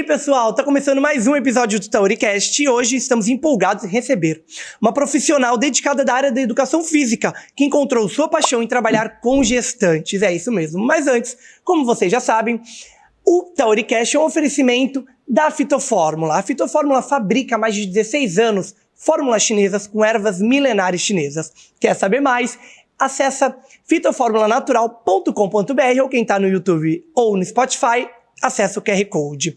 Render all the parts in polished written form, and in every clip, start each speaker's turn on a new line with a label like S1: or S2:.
S1: pessoal, tá começando mais um episódio do Tauricast e hoje estamos empolgados em receber uma profissional dedicada da área da educação física que encontrou sua paixão em trabalhar com gestantes, é isso mesmo. Mas antes, como vocês já sabem, o Tauricast é um oferecimento da Fitofórmula. A Fitofórmula fabrica há mais de 16 anos fórmulas chinesas com ervas milenares chinesas. Quer saber mais? Acessa fitoformulanatural.com.br ou quem tá no YouTube ou no Spotify, acessa o QR Code.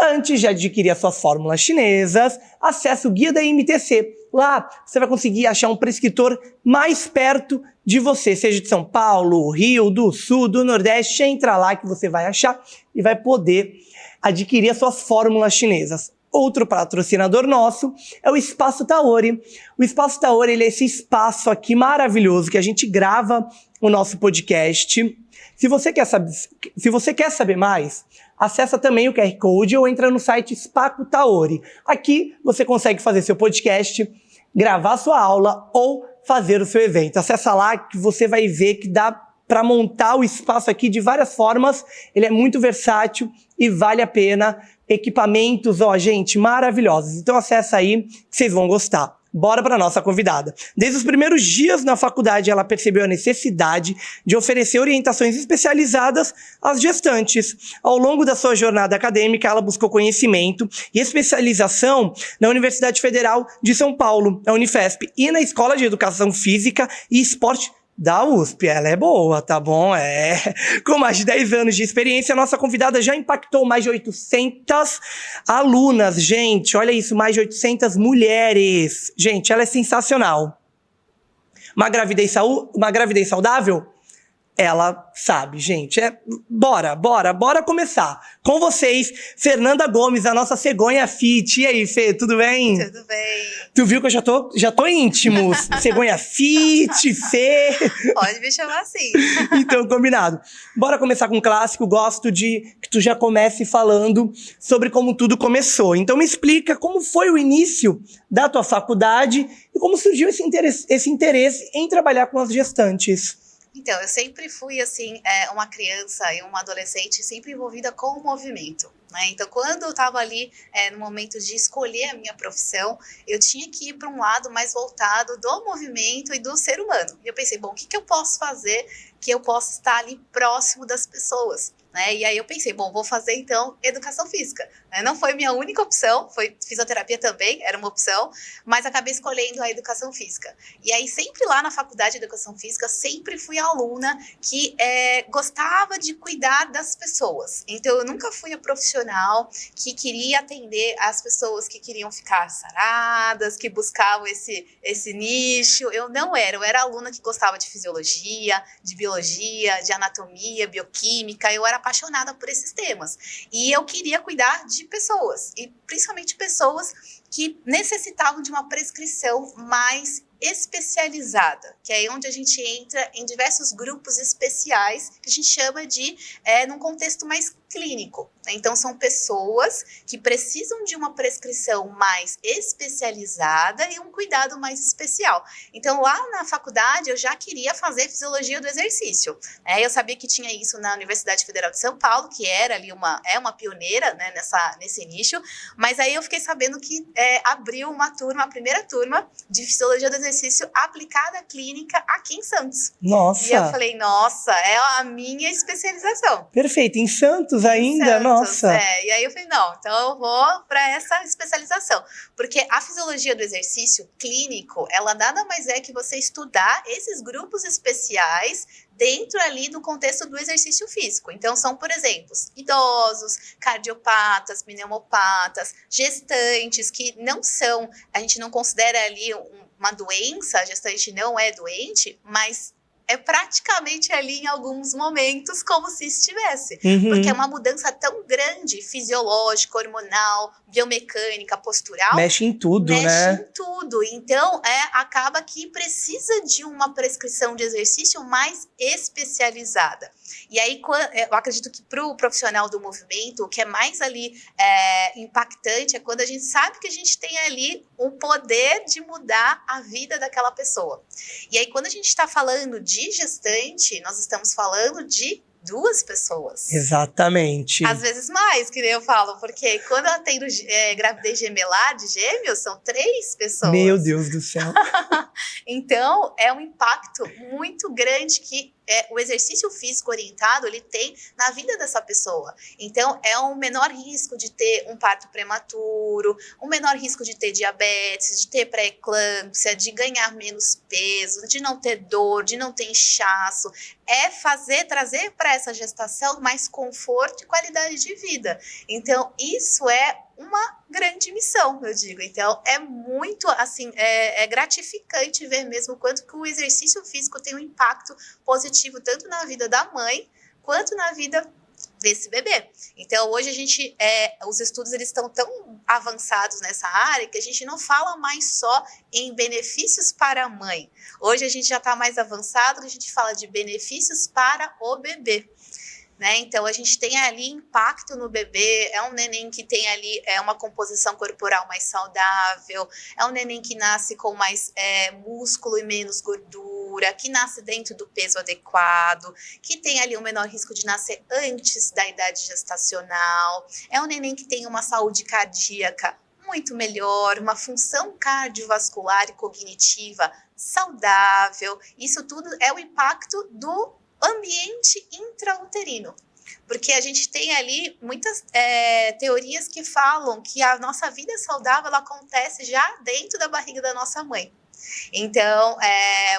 S1: Antes de adquirir as suas fórmulas chinesas, acesse o guia da MTC. Lá você vai conseguir achar um prescritor mais perto de você, seja de São Paulo, Rio, do Sul, do Nordeste. Entra lá que você vai achar e vai poder adquirir as suas fórmulas chinesas. Outro patrocinador nosso é o Espaço Taori. O Espaço Taori, ele é esse espaço aqui maravilhoso que a gente grava o nosso podcast. Se você quer saber mais, acessa também o QR Code ou entra no site Spaco Taori. Aqui você consegue fazer seu podcast, gravar sua aula ou fazer o seu evento. Acessa lá que você vai ver que dá para montar o espaço aqui de várias formas. Ele é muito versátil e vale a pena. Equipamentos, gente, maravilhosos. Então acessa aí que vocês vão gostar. Bora para nossa convidada. Desde os primeiros dias na faculdade, ela percebeu a necessidade de oferecer orientações especializadas às gestantes. Ao longo da sua jornada acadêmica, ela buscou conhecimento e especialização na Universidade Federal de São Paulo, a Unifesp, e na Escola de Educação Física e Esporte da USP. Ela é boa, tá bom? Com mais de 10 anos de experiência, a nossa convidada já impactou mais de 800 alunas. Gente, olha isso, mais de 800 mulheres. Gente, ela é sensacional. Uma gravidez saudável? Ela sabe, gente. Bora começar. Com vocês, Fernanda Gomes, a nossa cegonha fit. E aí, Fê, tudo bem?
S2: Tudo bem.
S1: Tu viu que eu já tô íntimo. Cegonha fit, Fê.
S2: Pode me chamar assim.
S1: Então, combinado. Bora começar com um clássico. Gosto de que tu já comece falando sobre como tudo começou. Então, me explica como foi o início da tua faculdade e como surgiu esse interesse em trabalhar com as gestantes.
S2: Então, eu sempre fui, assim, uma criança e uma adolescente sempre envolvida com o movimento, né? Então, quando eu estava ali no momento de escolher a minha profissão, eu tinha que ir para um lado mais voltado do movimento e do ser humano. E eu pensei, bom, o que eu posso fazer que eu possa estar ali próximo das pessoas? Né? E aí eu pensei, bom, vou fazer então educação física. Não foi minha única opção, foi fisioterapia também, era uma opção, mas acabei escolhendo a educação física. E aí sempre lá na faculdade de educação física, sempre fui aluna que gostava de cuidar das pessoas. Então eu nunca fui a profissional que queria atender as pessoas que queriam ficar saradas, que buscavam esse nicho. Eu era aluna que gostava de fisiologia, de biologia, de anatomia, bioquímica. Eu era apaixonada por esses temas. E eu queria cuidar de pessoas, e principalmente pessoas que necessitavam de uma prescrição mais especializada, que é aí onde a gente entra em diversos grupos especiais, que a gente chama de, num contexto mais clínico. Então, são pessoas que precisam de uma prescrição mais especializada e um cuidado mais especial. Então, lá na faculdade, eu já queria fazer fisiologia do exercício. Eu sabia que tinha isso na Universidade Federal de São Paulo, que era ali uma pioneira, né, nesse nicho, mas aí eu fiquei sabendo que abriu a primeira turma de fisiologia do exercício aplicada à clínica aqui em Santos.
S1: Nossa!
S2: E eu falei, nossa, é a minha especialização.
S1: Perfeito, em Santos ainda?
S2: Santos,
S1: nossa!
S2: E aí eu falei, não, então eu vou para essa especialização. Porque a fisiologia do exercício clínico, ela nada mais é que você estudar esses grupos especiais dentro ali do contexto do exercício físico. Então, são, por exemplo, idosos, cardiopatas, pneumopatas, gestantes que não são, a gente não considera ali uma doença, a gestante não é doente, mas é praticamente ali em alguns momentos como se estivesse. Porque é uma mudança tão grande, fisiológica, hormonal, biomecânica, postural.
S1: Mexe em tudo, né?
S2: Mexe em tudo. Então, acaba que precisa de uma prescrição de exercício mais especializada. E aí, eu acredito que para o profissional do movimento, o que é mais ali impactante é quando a gente sabe que a gente tem ali o poder de mudar a vida daquela pessoa. E aí, quando a gente está falando de gestante, nós estamos falando de 2 pessoas.
S1: Exatamente.
S2: Às vezes mais, que nem eu falo, porque quando eu atendo gravidez gemelar de gêmeos, são 3 pessoas.
S1: Meu Deus do céu.
S2: Então, é um impacto muito grande que o exercício físico orientado ele tem na vida dessa pessoa. Então, é um menor risco de ter um parto prematuro, um menor risco de ter diabetes, de ter pré-eclâmpsia, de ganhar menos peso, de não ter dor, de não ter inchaço. É trazer para essa gestação mais conforto e qualidade de vida. Então, isso é uma grande missão, eu digo. Então, é muito, assim, é gratificante ver mesmo quanto que o exercício físico tem um impacto positivo tanto na vida da mãe, quanto na vida desse bebê. Então, hoje a gente, os estudos eles estão tão avançados nessa área que a gente não fala mais só em benefícios para a mãe. Hoje a gente já está mais avançado, a gente fala de benefícios para o bebê. Né? Então, a gente tem ali impacto no bebê, é um neném que tem ali uma composição corporal mais saudável, é um neném que nasce com mais músculo e menos gordura, que nasce dentro do peso adequado, que tem ali um menor risco de nascer antes da idade gestacional, é um neném que tem uma saúde cardíaca muito melhor, uma função cardiovascular e cognitiva saudável. Isso tudo é o impacto do ambiente intrauterino, porque a gente tem ali muitas teorias que falam que a nossa vida saudável ela acontece já dentro da barriga da nossa mãe. Então,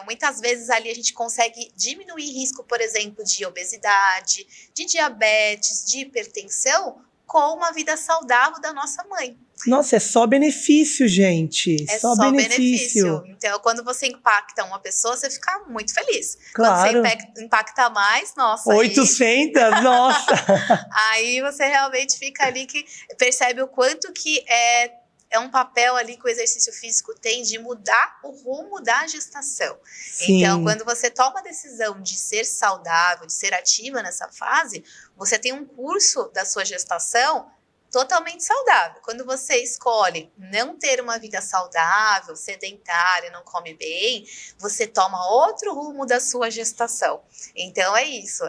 S2: muitas vezes ali a gente consegue diminuir risco, por exemplo, de obesidade, de diabetes, de hipertensão, com uma vida saudável da nossa mãe.
S1: Nossa, é só benefício, gente.
S2: É só benefício. Então, quando você impacta uma pessoa, você fica muito feliz.
S1: Claro.
S2: Quando você impacta mais, nossa.
S1: 800? Nossa!
S2: Aí você realmente fica ali que percebe o quanto que é um papel ali que o exercício físico tem de mudar o rumo da gestação.
S1: Sim.
S2: Então, quando você toma a decisão de ser saudável, de ser ativa nessa fase, você tem um curso da sua gestação totalmente saudável. Quando você escolhe não ter uma vida saudável, sedentária, não come bem, você toma outro rumo da sua gestação. Então é isso,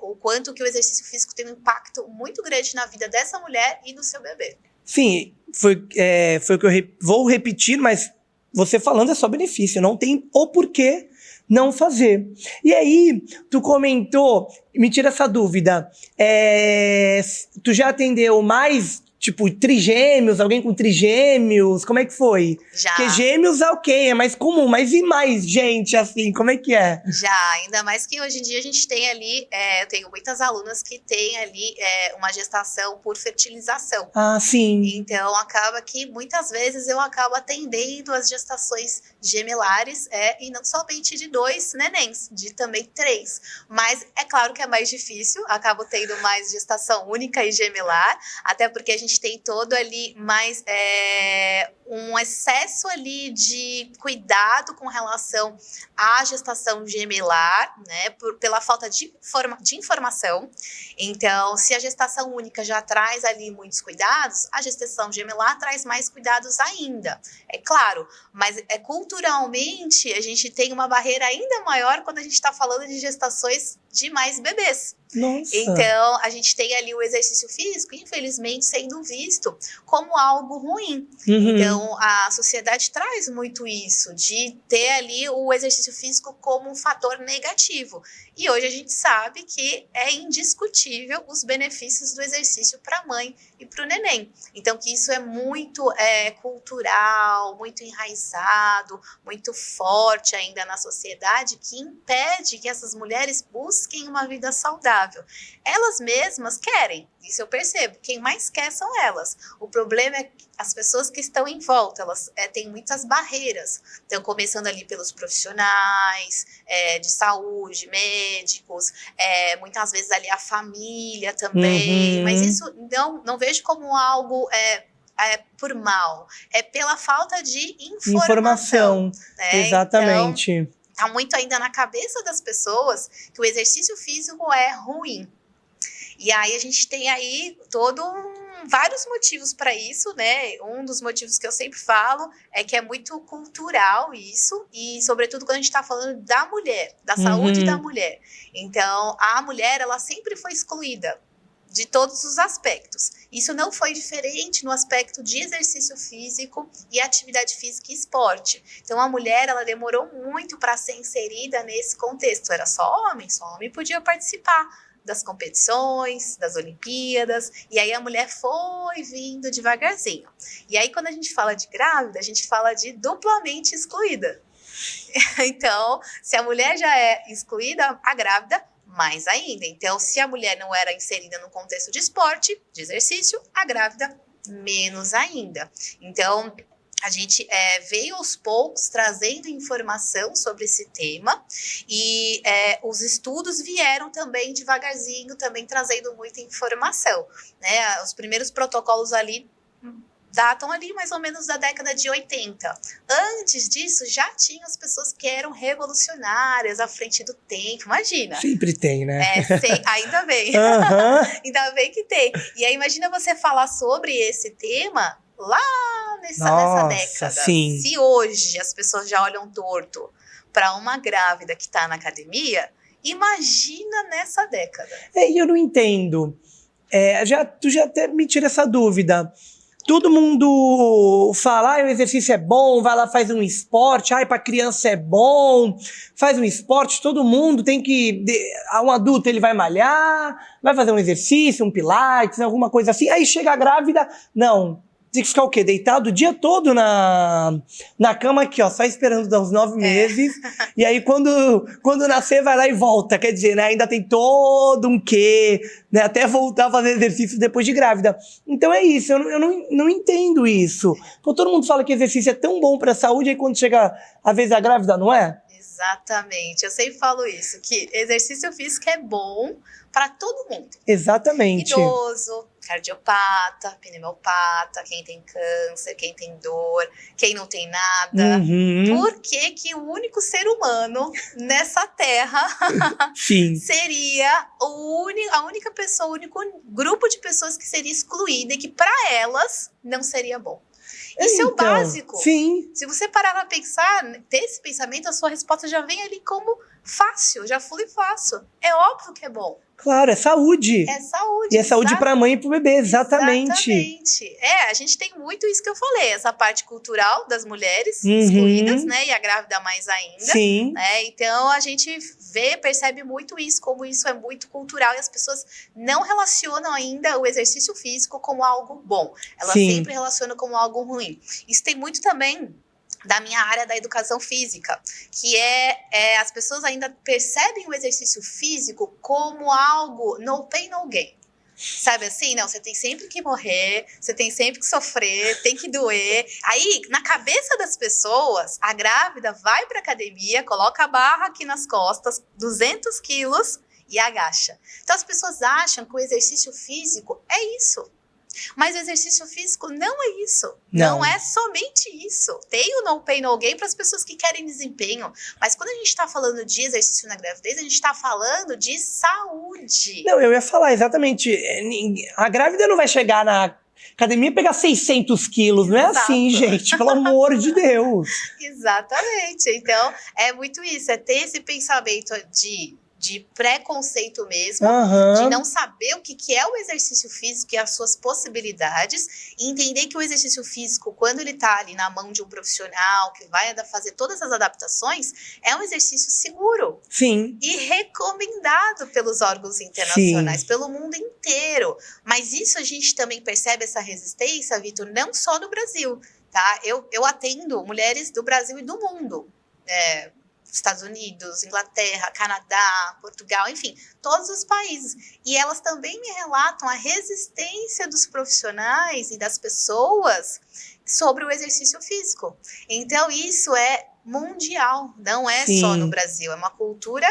S2: o quanto que o exercício físico tem um impacto muito grande na vida dessa mulher e do seu bebê.
S1: Sim, foi o que eu vou repetir, mas você falando é só benefício, não tem o porquê não fazer. E aí, tu comentou, me tira essa dúvida, tu já atendeu mais, tipo, trigêmeos, alguém com trigêmeos, como é que foi?
S2: Já.
S1: Porque gêmeos é ok, é mais comum, mas e mais gente, assim, como é que é?
S2: Já, ainda mais que hoje em dia a gente tem ali, eu tenho muitas alunas que têm ali uma gestação por fertilização.
S1: Ah, sim.
S2: Então, acaba que muitas vezes eu acabo atendendo as gestações gemelares, e não somente de 2 nenéns, de também 3. Mas é claro que é mais difícil, acabo tendo mais gestação única e gemelar, até porque a gente tem todo ali mais um excesso ali de cuidado com relação à gestação gemelar, né, pela falta de informação. Então, se a gestação única já traz ali muitos cuidados, a gestação gemelar traz mais cuidados ainda, é claro, mas culturalmente a gente tem uma barreira ainda maior quando a gente está falando de gestações de mais bebês.
S1: Nossa.
S2: Então, a gente tem ali o exercício físico, infelizmente, sendo visto como algo ruim.
S1: Uhum.
S2: Então, a sociedade traz muito isso, de ter ali o exercício físico como um fator negativo. E hoje a gente sabe que é indiscutível os benefícios do exercício para a mãe e para o neném. Então, que isso é muito cultural, muito enraizado, muito forte ainda na sociedade, que impede que essas mulheres busquem uma vida saudável. Elas mesmas querem, isso eu percebo, quem mais quer são elas. O problema é que as pessoas que estão em volta, elas têm muitas barreiras. Então, começando ali pelos profissionais de saúde, médicos, muitas vezes ali a família também, mas isso não vejo como algo por mal, é pela falta de informação. Né?
S1: Exatamente.
S2: Então, tá muito ainda na cabeça das pessoas que o exercício físico é ruim. E aí a gente tem aí todo vários motivos para isso, né? Um dos motivos que eu sempre falo é que é muito cultural isso, e sobretudo quando a gente está falando da mulher, da saúde da mulher. Então, a mulher, ela sempre foi excluída de todos os aspectos. Isso não foi diferente no aspecto de exercício físico e atividade física e esporte. Então, a mulher, ela demorou muito para ser inserida nesse contexto. Era só homem podia participar das competições, das Olimpíadas, e aí a mulher foi vindo devagarzinho. E aí, quando a gente fala de grávida, a gente fala de duplamente excluída. Então, se a mulher já é excluída, a grávida mais ainda. Então, se a mulher não era inserida no contexto de esporte, de exercício, a grávida menos ainda. Então, a gente veio aos poucos trazendo informação sobre esse tema e os estudos vieram também devagarzinho, também trazendo muita informação, né? Os primeiros protocolos ali datam ali mais ou menos da década de 80. Antes disso, já tinham as pessoas que eram revolucionárias à frente do tempo, imagina.
S1: Sempre tem, né?
S2: Ainda bem. Ainda bem que tem. E aí, imagina você falar sobre esse tema lá nessa década.
S1: Sim.
S2: Se hoje as pessoas já olham torto para uma grávida que está na academia, imagina nessa década.
S1: E eu não entendo. Tu já até me tira essa dúvida. Todo mundo fala, o exercício é bom, vai lá, faz um esporte, pra criança é bom, faz um esporte, todo mundo tem que... Um adulto, ele vai malhar, vai fazer um exercício, um pilates, alguma coisa assim, aí chega a grávida, não, tem que ficar o quê? Deitado o dia todo na cama aqui, ó, só esperando dar uns 9 meses, e aí quando nascer vai lá e volta, quer dizer, né, ainda tem todo um quê, né, até voltar a fazer exercício depois de grávida. Então é isso, eu não entendo isso. Então, todo mundo fala que exercício é tão bom pra saúde, aí quando chega a vez da grávida, não é?
S2: Exatamente, eu sempre falo isso, que exercício físico é bom para todo mundo.
S1: Exatamente.
S2: Idoso, cardiopata, pneumopata, quem tem câncer, quem tem dor, quem não tem nada. Por que que o único ser humano nessa terra seria a única pessoa, o único grupo de pessoas que seria excluída e que para elas não seria bom? Isso é o básico.
S1: Sim.
S2: Se você parar para pensar, ter esse pensamento, a sua resposta já vem ali como fácil, já flui fácil. É óbvio que é bom.
S1: Claro, é saúde.
S2: É saúde.
S1: E é saúde para a mãe e para o bebê, exatamente.
S2: Exatamente. A gente tem muito isso que eu falei, essa parte cultural das mulheres excluídas, né? E a grávida mais ainda.
S1: Sim.
S2: Né? Então, a gente percebe muito isso, como isso é muito cultural e as pessoas não relacionam ainda o exercício físico como algo bom. Elas sempre relacionam como algo ruim. Isso tem muito também da minha área da educação física, que as pessoas ainda percebem o exercício físico como algo no pain, no gain. Sabe assim? Não, você tem sempre que morrer, você tem sempre que sofrer, tem que doer. Aí, na cabeça das pessoas, a grávida vai pra academia, coloca a barra aqui nas costas, 200 quilos e agacha. Então, as pessoas acham que o exercício físico é isso. Mas o exercício físico não é isso. Não é somente isso. Tem o no pain, no gain para as pessoas que querem desempenho. Mas quando a gente está falando de exercício na gravidez, a gente está falando de saúde.
S1: Não, eu ia falar exatamente. A grávida não vai chegar na academia e pegar 600 quilos. Não é assim, gente. Pelo amor de Deus.
S2: Exatamente. Então, é muito isso. É ter esse pensamento de preconceito mesmo, de não saber o que é o exercício físico e as suas possibilidades, e entender que o exercício físico, quando ele está ali na mão de um profissional, que vai fazer todas as adaptações, é um exercício seguro.
S1: Sim.
S2: E recomendado pelos órgãos internacionais, pelo mundo inteiro. Mas isso a gente também percebe essa resistência, Vitor, não só no Brasil, tá? Eu atendo mulheres do Brasil e do mundo, Estados Unidos, Inglaterra, Canadá, Portugal, enfim, todos os países. E elas também me relatam a resistência dos profissionais e das pessoas sobre o exercício físico. Então, isso é mundial, não é só no Brasil, é uma cultura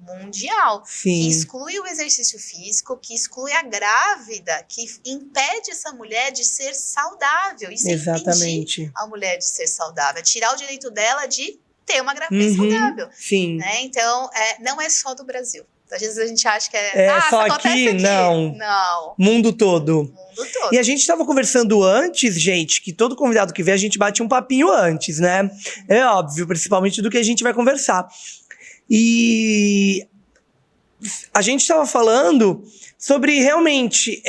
S2: mundial, que exclui o exercício físico, que exclui a grávida, que impede essa mulher de ser saudável. Isso é impedir a mulher de ser saudável, é tirar o direito dela de ter uma gravidez saudável.
S1: Sim.
S2: Né? Então, não é só do Brasil. Às vezes a gente acha que
S1: só aqui? Não.
S2: Não.
S1: Mundo todo.
S2: Mundo todo.
S1: E a gente estava conversando antes, gente, que todo convidado que vem, a gente bate um papinho antes, né? É óbvio, principalmente do que a gente vai conversar. E a gente estava falando sobre, realmente,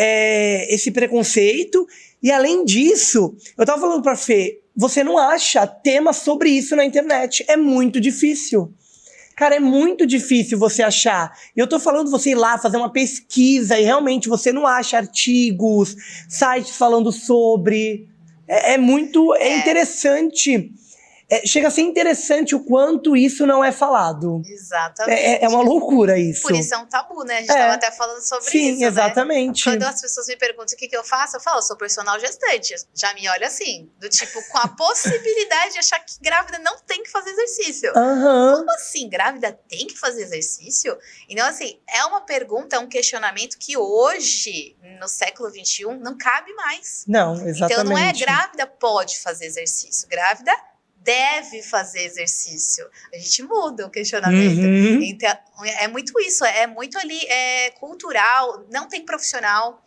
S1: esse preconceito. E, além disso, eu estava falando pra Fê, você não acha tema sobre isso na internet. É muito difícil. Cara, é muito difícil você achar. E eu tô falando você ir lá fazer uma pesquisa e realmente você não acha artigos, sites falando sobre. É interessante. Chega a ser interessante o quanto isso não é falado.
S2: Exatamente.
S1: É uma loucura isso.
S2: Por isso é um tabu, né? A gente estava até falando sobre isso.
S1: Sim, exatamente.
S2: Né? Quando as pessoas me perguntam o que eu faço, eu falo, eu sou personal gestante. Já me olha assim, do tipo, com a possibilidade de achar que grávida não tem que fazer exercício. Como assim? Grávida tem que fazer exercício? Então, assim, é uma pergunta, é um questionamento que hoje, no século XXI, não cabe mais.
S1: Não, exatamente.
S2: Então, não é grávida pode fazer exercício. Grávida deve fazer exercício. A gente muda o questionamento. Então, é muito isso, é muito ali cultural, não tem profissional.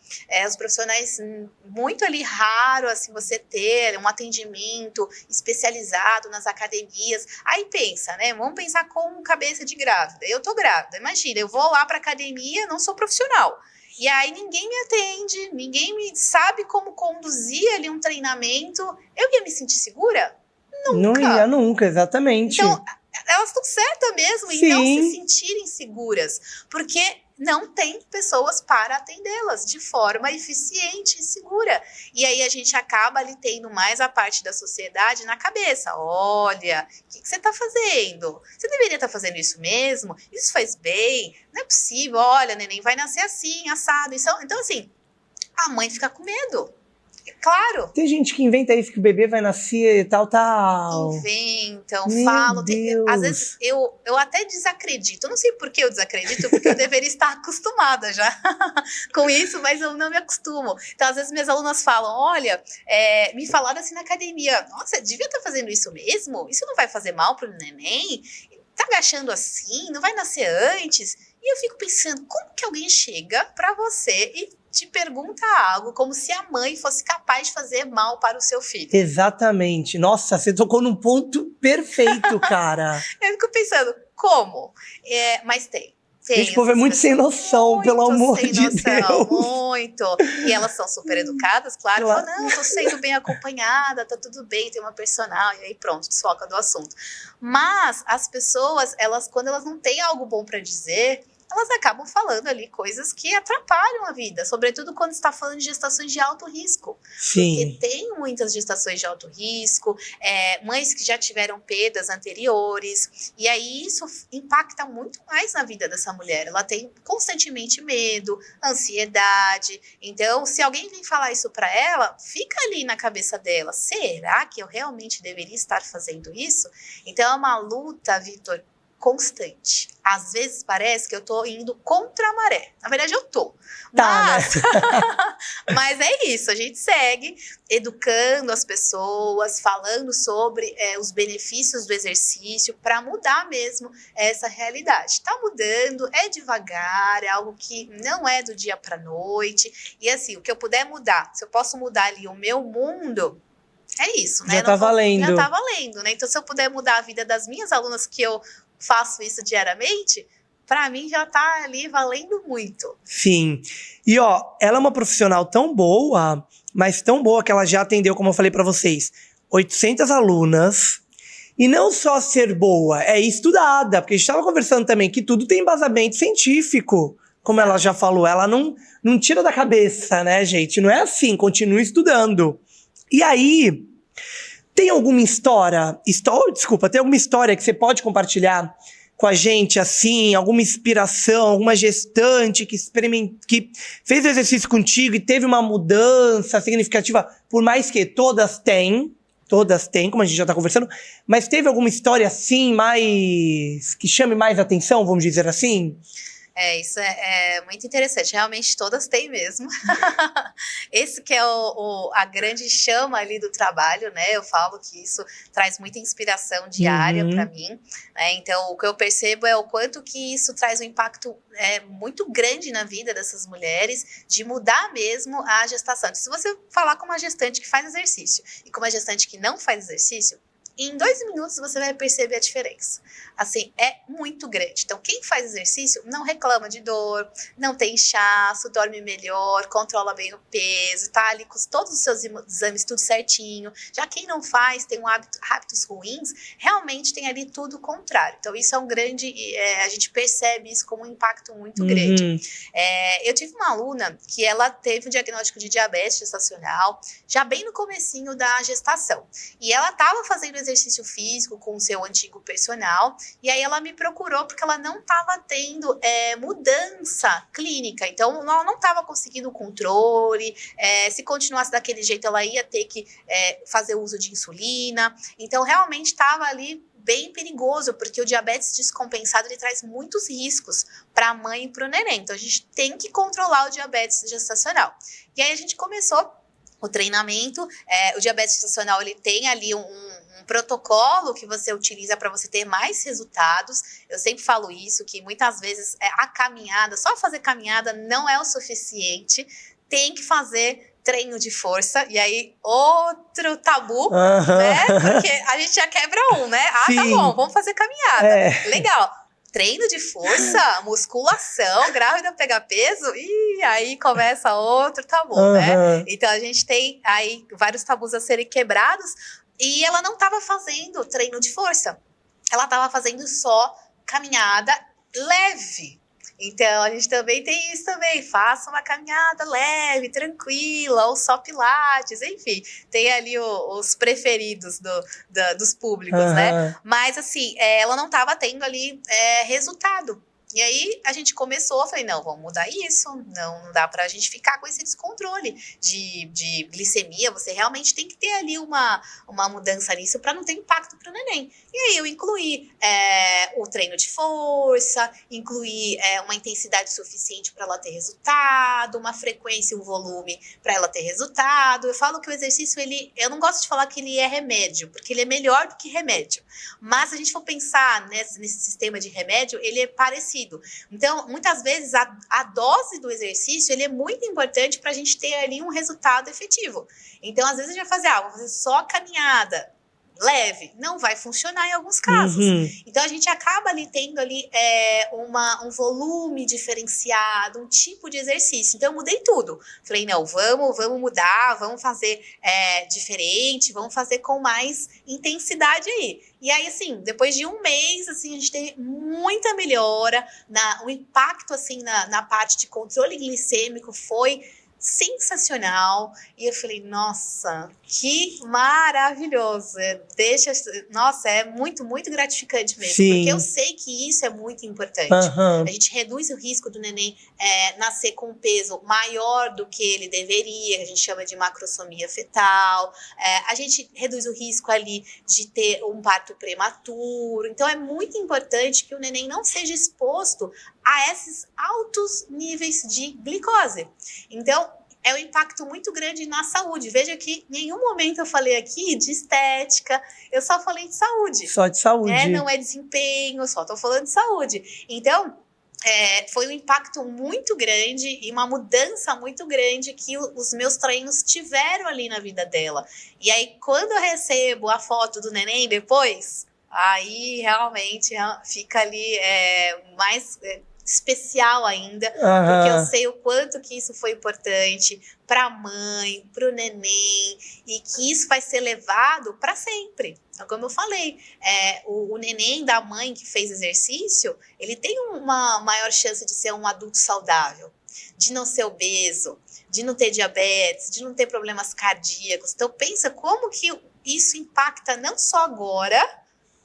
S2: Os profissionais, muito ali raro, assim, você ter um atendimento especializado nas academias. Aí pensa, né? Vamos pensar com cabeça de grávida. Eu tô grávida, imagina, eu vou lá pra academia, não sou profissional. E aí ninguém me atende, ninguém me sabe como conduzir ali um treinamento. Eu ia me sentir segura? Nunca.
S1: Não ia nunca, exatamente.
S2: Então, elas estão certas mesmo em não se sentirem seguras, porque não tem pessoas para atendê-las de forma eficiente e segura. E aí a gente acaba ali tendo mais a parte da sociedade na cabeça. Olha, o que você está fazendo? Você deveria estar fazendo isso mesmo? Isso faz bem? Não é possível. Olha, neném vai nascer assim, assado. Então assim, a mãe fica com medo. Claro.
S1: Tem gente que inventa isso, que o bebê vai nascer e tal.
S2: Inventam, falam. Às vezes eu até desacredito. Eu não sei por que eu desacredito, porque eu deveria estar acostumada já com isso, mas eu não me acostumo. Então, às vezes, minhas alunas falam, olha, me falaram assim na academia, nossa, devia estar fazendo isso mesmo? Isso não vai fazer mal pro neném? Tá agachando assim? Não vai nascer antes? E eu fico pensando, como que alguém chega pra você e te pergunta algo como se a mãe fosse capaz de fazer mal para o seu filho?
S1: Exatamente. Nossa, você tocou num ponto perfeito, cara.
S2: Eu fico pensando, como? Mas tem.
S1: Esse povo é muito sem noção, pelo amor de Deus.
S2: Muito. E elas são super educadas, claro. Falam, não, tô sendo bem acompanhada, tá tudo bem, tem uma personal. E aí pronto, desfoca do assunto. Mas as pessoas, quando elas não têm algo bom para dizer, elas acabam falando ali coisas que atrapalham a vida, sobretudo quando está falando de gestações de alto risco.
S1: Sim.
S2: Porque tem muitas gestações de alto risco, mães que já tiveram perdas anteriores, e aí isso impacta muito mais na vida dessa mulher. Ela tem constantemente medo, ansiedade. Então, se alguém vem falar isso para ela, fica ali na cabeça dela. Será que eu realmente deveria estar fazendo isso? Então, é uma luta, Vitor, constante. Às vezes parece que eu tô indo contra a maré. Na verdade, eu tô. Mas,
S1: né?
S2: mas é isso. A gente segue educando as pessoas, falando sobre os benefícios do exercício para mudar mesmo essa realidade. Tá mudando, é devagar, é algo que não é do dia para noite. E assim, o que eu puder mudar, se eu posso mudar ali o meu mundo, é isso, né?
S1: Já tá valendo.
S2: Já tá valendo, né? Então, se eu puder mudar a vida das minhas alunas, que eu faço isso diariamente, pra mim já tá ali valendo muito.
S1: Sim. E ela é uma profissional tão boa, mas tão boa que ela já atendeu, como eu falei pra vocês, 800 alunas. E não só ser boa, é estudada, porque a gente tava conversando também que tudo tem embasamento científico. Como ela já falou, ela não tira da cabeça, né, gente? Não é assim, continua estudando. E aí, tem alguma tem alguma história que você pode compartilhar com a gente, assim, alguma inspiração, alguma gestante que fez o exercício contigo e teve uma mudança significativa, por mais que todas têm, como a gente já tá conversando, mas teve alguma história assim, que chame mais atenção, vamos dizer assim?
S2: Isso é muito interessante. Realmente todas têm mesmo. Esse que é a grande chama ali do trabalho, né? Eu falo que isso traz muita inspiração diária para mim, né? Então, o que eu percebo é o quanto que isso traz um impacto muito grande na vida dessas mulheres, de mudar mesmo a gestação. Então, se você falar com uma gestante que faz exercício e com uma gestante que não faz exercício, em 2 minutos você vai perceber a diferença. Assim, é muito grande. Então, quem faz exercício não reclama de dor, não tem inchaço, dorme melhor, controla bem o peso, tá ali com todos os seus exames tudo certinho. Já quem não faz, tem hábitos ruins, realmente tem ali tudo o contrário. Então, isso é um grande... a gente percebe isso como um impacto muito grande. Eu tive uma aluna que ela teve um diagnóstico de diabetes gestacional já bem no comecinho da gestação. E ela estava fazendo exercício físico com o seu antigo personal, e aí ela me procurou porque ela não estava tendo mudança clínica, então ela não estava conseguindo controle, se continuasse daquele jeito ela ia ter que fazer uso de insulina, então realmente estava ali bem perigoso, porque o diabetes descompensado ele traz muitos riscos para a mãe e para o neném, então a gente tem que controlar o diabetes gestacional. E aí a gente começou o treinamento. O diabetes gestacional ele tem ali um protocolo que você utiliza para você ter mais resultados. Eu sempre falo isso, que muitas vezes a caminhada, só fazer caminhada não é o suficiente, tem que fazer treino de força, e aí outro tabu, né? Porque a gente já quebra né?
S1: Sim.
S2: Tá bom, vamos fazer caminhada. Legal. Treino de força, musculação, grávida pegar peso, e aí começa outro tabu, né? Então a gente tem aí vários tabus a serem quebrados, e ela não estava fazendo treino de força, ela estava fazendo só caminhada leve. Então, a gente também tem isso também, faça uma caminhada leve, tranquila, ou só pilates, enfim. Tem ali os preferidos dos públicos, né? Mas, assim, ela não estava tendo ali resultado. E aí, a gente começou, falei, não, vamos mudar isso, não dá pra gente ficar com esse descontrole de glicemia, você realmente tem que ter ali uma mudança nisso para não ter impacto pro neném. E aí, eu incluí o treino de força, incluí uma intensidade suficiente para ela ter resultado, uma frequência e um volume para ela ter resultado. Eu falo que o exercício, eu não gosto de falar que ele é remédio, porque ele é melhor do que remédio. Mas se a gente for pensar nesse sistema de remédio, ele é parecido. Então, muitas vezes, a dose do exercício ele é muito importante para a gente ter ali um resultado efetivo. Então, às vezes, a gente vai fazer, vou fazer só caminhada leve, não vai funcionar em alguns casos. Então, a gente acaba ali tendo ali um volume diferenciado, um tipo de exercício. Então, eu mudei tudo. Falei, não, vamos mudar, vamos fazer diferente, vamos fazer com mais intensidade aí. E aí, assim, depois de 1 mês, assim, a gente teve muita melhora, o impacto, assim, na parte de controle glicêmico foi sensacional. E eu falei, nossa, que maravilhoso. Nossa, é muito, muito gratificante mesmo. Sim. Porque eu sei que isso é muito importante. A gente reduz o risco do neném nascer com um peso maior do que ele deveria, a gente chama de macrosomia fetal. A gente reduz o risco ali de ter um parto prematuro. Então, é muito importante que o neném não seja exposto a esses altos níveis de glicose. Então, é um impacto muito grande na saúde. Veja que em nenhum momento eu falei aqui de estética, eu só falei de saúde.
S1: Só de saúde.
S2: Não é desempenho, só estou falando de saúde. Então, foi um impacto muito grande e uma mudança muito grande que os meus treinos tiveram ali na vida dela. E aí, quando eu recebo a foto do neném depois, aí realmente fica ali mais especial ainda, porque eu sei o quanto que isso foi importante para a mãe, para o neném, e que isso vai ser levado para sempre. Então, como eu falei, o neném da mãe que fez exercício, ele tem uma maior chance de ser um adulto saudável, de não ser obeso, de não ter diabetes, de não ter problemas cardíacos. Então, pensa como que isso impacta não só agora,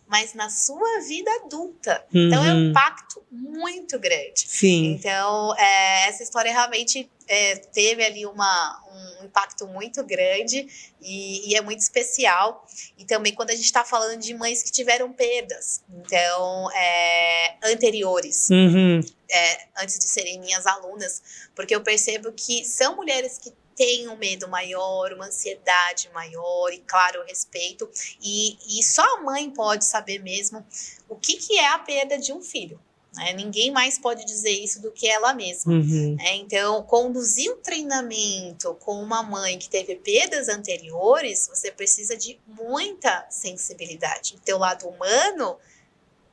S2: mas na sua vida adulta. Então, é um impacto muito grande.
S1: Sim.
S2: Então, essa história realmente teve ali um impacto muito grande e é muito especial. E também quando a gente está falando de mães que tiveram perdas, então, anteriores. antes de serem minhas alunas, porque eu percebo que são mulheres que têm um medo maior, uma ansiedade maior e, claro, o respeito. E só a mãe pode saber mesmo o que é a perda de um filho. Ninguém mais pode dizer isso do que ela mesma. Então, conduzir um treinamento com uma mãe que teve perdas anteriores, você precisa de muita sensibilidade. O teu lado humano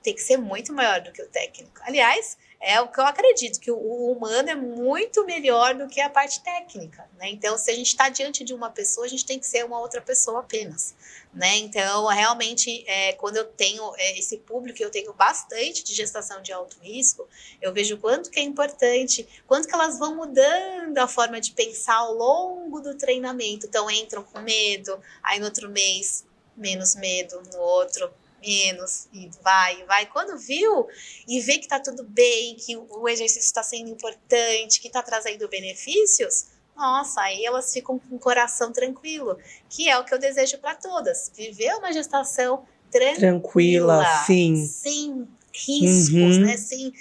S2: tem que ser muito maior do que o técnico. Aliás, é o que eu acredito, que o humano é muito melhor do que a parte técnica, né? Então, se a gente está diante de uma pessoa, a gente tem que ser uma outra pessoa apenas, né? Então, realmente, quando eu tenho esse público, eu tenho bastante de gestação de alto risco, eu vejo quanto que é importante, quanto que elas vão mudando a forma de pensar ao longo do treinamento. Então, entram com medo, aí no outro mês, menos medo, no outro menos, e vai. Quando viu e vê que tá tudo bem, que o exercício está sendo importante, que tá trazendo benefícios, nossa, aí elas ficam com o coração tranquilo, que é o que eu desejo para todas, viver uma gestação tranquila,
S1: sim.
S2: sem riscos, né, sem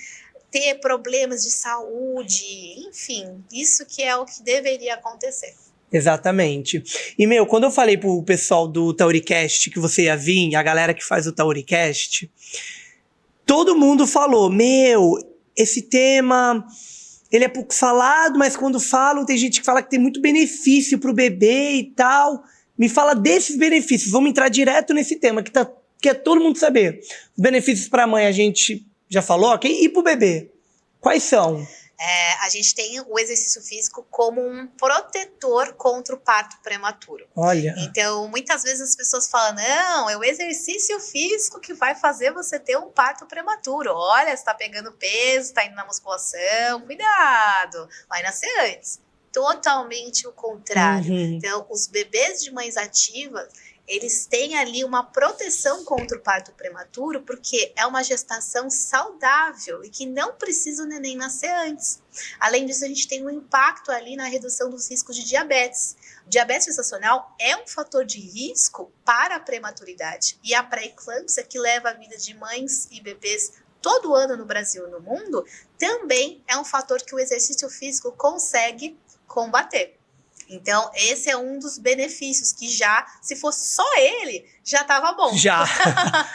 S2: ter problemas de saúde, enfim, isso que é o que deveria acontecer.
S1: Exatamente. E, quando eu falei pro pessoal do Tauricast que você ia vir, a galera que faz o Tauricast, todo mundo falou, esse tema, ele é pouco falado, mas quando falam, tem gente que fala que tem muito benefício pro bebê e tal. Me fala desses benefícios, vamos entrar direto nesse tema, que é todo mundo saber. Os benefícios pra mãe a gente já falou, ok? E pro bebê? Quais são?
S2: A gente tem o exercício físico como um protetor contra o parto prematuro.
S1: Olha.
S2: Então, muitas vezes as pessoas falam, não, é o exercício físico que vai fazer você ter um parto prematuro. Olha, você está pegando peso, está indo na musculação, cuidado, vai nascer antes. Totalmente o contrário. Então, os bebês de mães ativas, eles têm ali uma proteção contra o parto prematuro, porque é uma gestação saudável e que não precisa o neném nascer antes. Além disso, a gente tem um impacto ali na redução dos riscos de diabetes. O diabetes gestacional é um fator de risco para a prematuridade. E a pré-eclâmpsia, que leva a vida de mães e bebês todo ano no Brasil e no mundo, também é um fator que o exercício físico consegue combater. Então, esse é um dos benefícios que se fosse só ele, já estava bom.
S1: Já,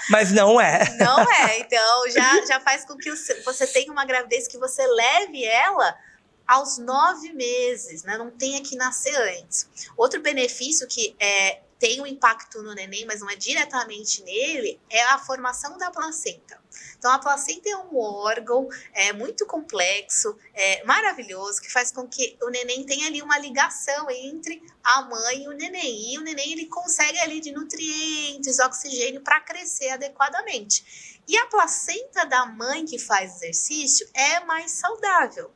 S1: mas não é.
S2: Não é, então já faz com que você tenha uma gravidez que você leve ela aos 9 meses, né? Não tenha que nascer antes. Outro benefício que tem um impacto no neném, mas não é diretamente nele, é a formação da placenta. Então, a placenta é um órgão muito complexo, maravilhoso, que faz com que o neném tenha ali uma ligação entre a mãe e o neném. E o neném, ele consegue ali de nutrientes, oxigênio para crescer adequadamente. E a placenta da mãe que faz exercício é mais saudável.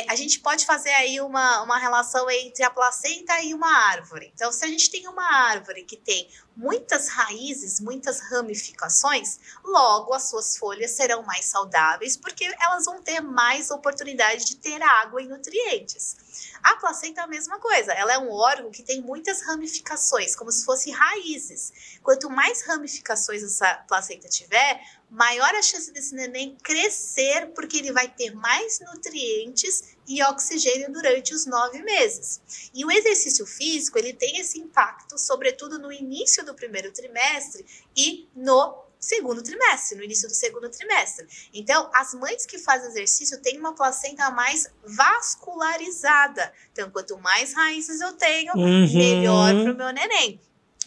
S2: A gente pode fazer aí uma relação entre a placenta e uma árvore. Então, se a gente tem uma árvore que tem muitas raízes, muitas ramificações, logo as suas folhas serão mais saudáveis, porque elas vão ter mais oportunidade de ter água e nutrientes. A placenta é a mesma coisa, ela é um órgão que tem muitas ramificações, como se fossem raízes. Quanto mais ramificações essa placenta tiver, maior a chance desse neném crescer, porque ele vai ter mais nutrientes e oxigênio durante os 9 meses. E o exercício físico, ele tem esse impacto, sobretudo no início do primeiro trimestre e no segundo trimestre, no início do segundo trimestre. Então, as mães que fazem exercício têm uma placenta mais vascularizada. Então, quanto mais raízes eu tenho, melhor para o meu neném.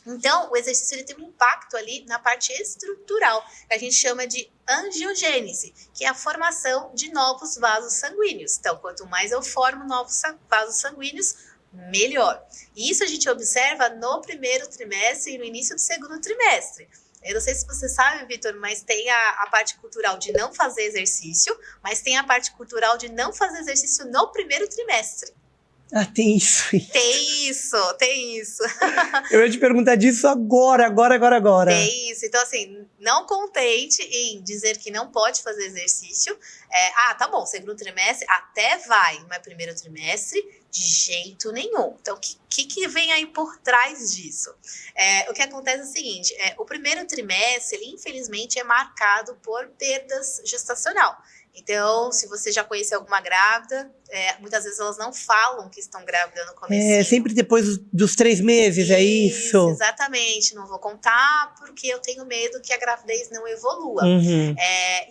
S2: Então, o exercício ele tem um impacto ali na parte estrutural, que a gente chama de angiogênese, que é a formação de novos vasos sanguíneos. Então, quanto mais eu formo novos vasos sanguíneos, melhor. E isso a gente observa no primeiro trimestre e no início do segundo trimestre. Eu não sei se você sabe, Vitor, mas tem a parte cultural de não fazer exercício, mas tem a parte cultural de não fazer exercício no primeiro trimestre.
S1: Ah, tem isso.
S2: Tem isso.
S1: Eu ia te perguntar disso agora.
S2: Tem isso. Então, assim, não contente em dizer que não pode fazer exercício. Tá bom, segundo trimestre até vai, mas primeiro trimestre, de jeito nenhum. Então, o que vem aí por trás disso? O que acontece é o seguinte, o primeiro trimestre, ele, infelizmente, é marcado por perdas gestacional. Então, se você já conheceu alguma grávida, muitas vezes elas não falam que estão grávidas no começo.
S1: Sempre depois dos 3 meses, é isso?
S2: Exatamente. Não vou contar porque eu tenho medo que a gravidez não evolua.
S1: Uhum.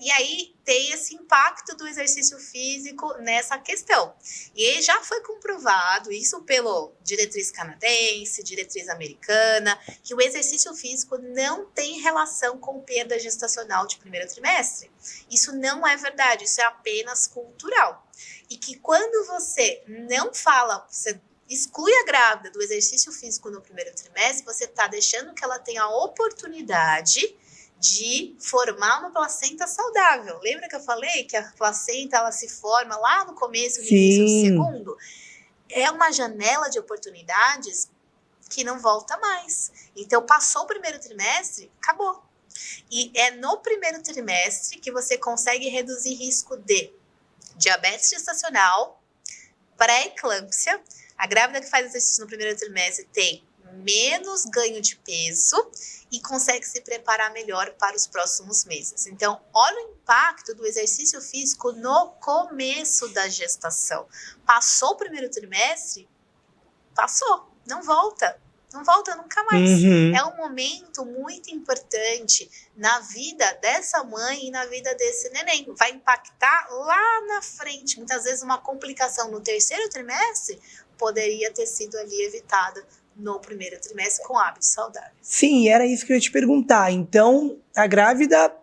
S2: E aí tem esse impacto do exercício físico nessa questão. E já foi comprovado, isso pelo diretriz canadense, diretriz americana, que o exercício físico não tem relação com perda gestacional de primeiro trimestre. Isso não é verdade, isso é apenas cultural. E que quando você não fala, você exclui a grávida do exercício físico no primeiro trimestre, você está deixando que ela tenha a oportunidade de formar uma placenta saudável. Lembra que eu falei que a placenta ela se forma lá no começo, no início do segundo? É uma janela de oportunidades que não volta mais. Então, passou o primeiro trimestre, acabou. E é no primeiro trimestre que você consegue reduzir risco de diabetes gestacional, pré-eclâmpsia. A grávida que faz exercício no primeiro trimestre tem menos ganho de peso e consegue se preparar melhor para os próximos meses. Então, olha o impacto do exercício físico no começo da gestação. Passou o primeiro trimestre, passou, não volta. Não volta nunca mais.
S1: Uhum.
S2: É um momento muito importante na vida dessa mãe e na vida desse neném. Vai impactar lá na frente. Muitas vezes uma complicação no terceiro trimestre poderia ter sido ali evitada no primeiro trimestre com hábitos saudáveis.
S1: Sim, era isso que eu ia te perguntar. Então, a grávida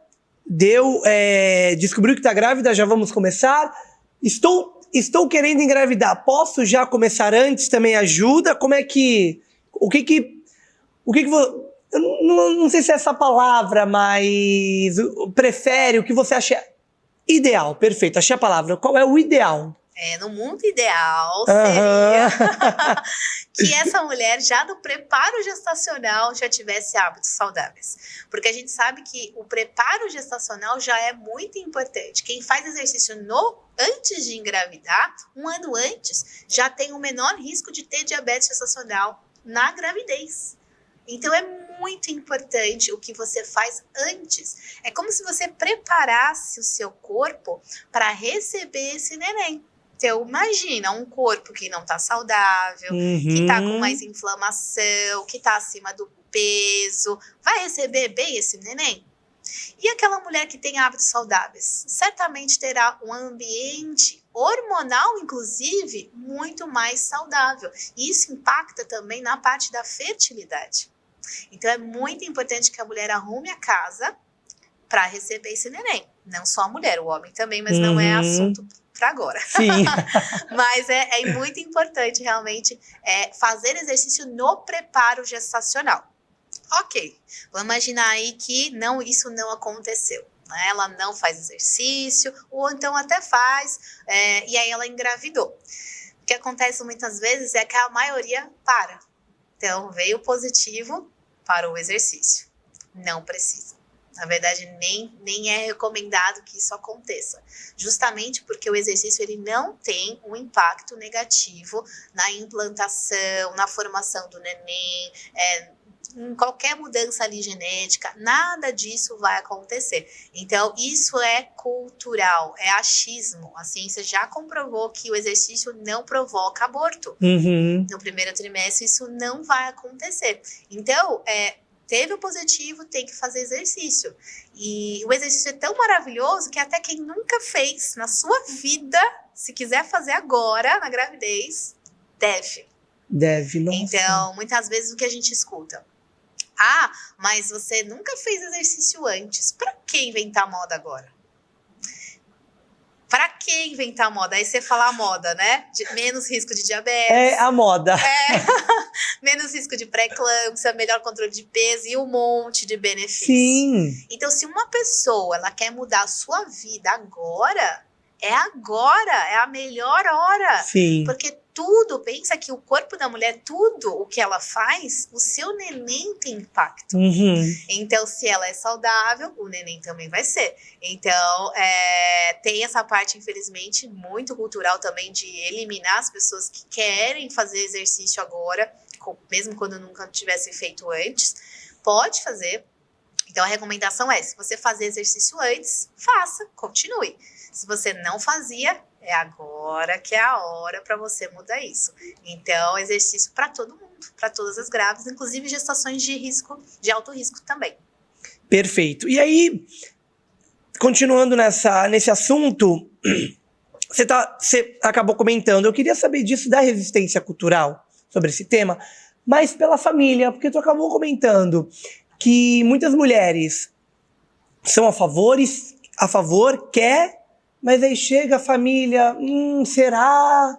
S1: descobriu que está grávida, já vamos começar. Estou querendo engravidar. Posso já começar antes? Também ajuda? Como é que... O que que eu não sei se é essa palavra, mas prefere, o que você acha ideal? Perfeito, achei a palavra. Qual é o ideal?
S2: No mundo ideal seria que essa mulher já no preparo gestacional já tivesse hábitos saudáveis. Porque a gente sabe que o preparo gestacional já é muito importante. Quem faz exercício antes de engravidar, 1 ano antes, já tem o menor risco de ter diabetes gestacional na gravidez. Então é muito importante o que você faz antes. É como se você preparasse o seu corpo para receber esse neném. Então imagina um corpo que não está saudável, que está com mais inflamação, que está acima do peso. Vai receber bem esse neném? E aquela mulher que tem hábitos saudáveis? Certamente terá um ambiente hormonal, inclusive, muito mais saudável. E isso impacta também na parte da fertilidade. Então, é muito importante que a mulher arrume a casa para receber esse neném. Não só a mulher, o homem também, mas não é assunto para agora.
S1: Sim.
S2: Mas é muito importante, realmente, fazer exercício no preparo gestacional. Ok, vamos imaginar aí que isso não aconteceu. Né? Ela não faz exercício, ou então até faz, e aí ela engravidou. O que acontece muitas vezes é que a maioria para. Então, veio positivo para o exercício. Não precisa. Na verdade, nem é recomendado que isso aconteça. Justamente porque o exercício ele não tem um impacto negativo na implantação, na formação do neném, em qualquer mudança ali genética, nada disso vai acontecer. Então, isso é cultural, é achismo. A ciência já comprovou que o exercício não provoca aborto. No primeiro trimestre, isso não vai acontecer. Então, teve o positivo, tem que fazer exercício. E o exercício é tão maravilhoso que até quem nunca fez na sua vida, se quiser fazer agora, na gravidez, deve.
S1: Deve, nossa.
S2: Então, muitas vezes o que a gente escuta? Mas você nunca fez exercício antes. Pra que inventar moda agora? Pra que inventar moda? Aí você fala a moda, né? Menos risco de diabetes.
S1: É a moda.
S2: Menos risco de pré-eclâmpsia, melhor controle de peso e um monte de benefícios.
S1: Sim.
S2: Então, se uma pessoa ela quer mudar a sua vida agora, é a melhor hora.
S1: Sim.
S2: Porque pensa que o corpo da mulher, tudo o que ela faz, o seu neném tem impacto. Então, se ela é saudável, o neném também vai ser. Então, tem essa parte, infelizmente, muito cultural também de eliminar as pessoas que querem fazer exercício agora, mesmo quando nunca tivessem feito antes. Pode fazer. Então, a recomendação se você fazer exercício antes, faça, continue. Se você não fazia, é agora que é a hora para você mudar isso. Então, exercício para todo mundo, para todas as grávidas, inclusive gestações de risco, de alto risco também.
S1: Perfeito. E aí, continuando nesse assunto, você acabou comentando, eu queria saber disso da resistência cultural, sobre esse tema, mas pela família, porque tu acabou comentando que muitas mulheres são a favor, quer, mas aí chega a família, será?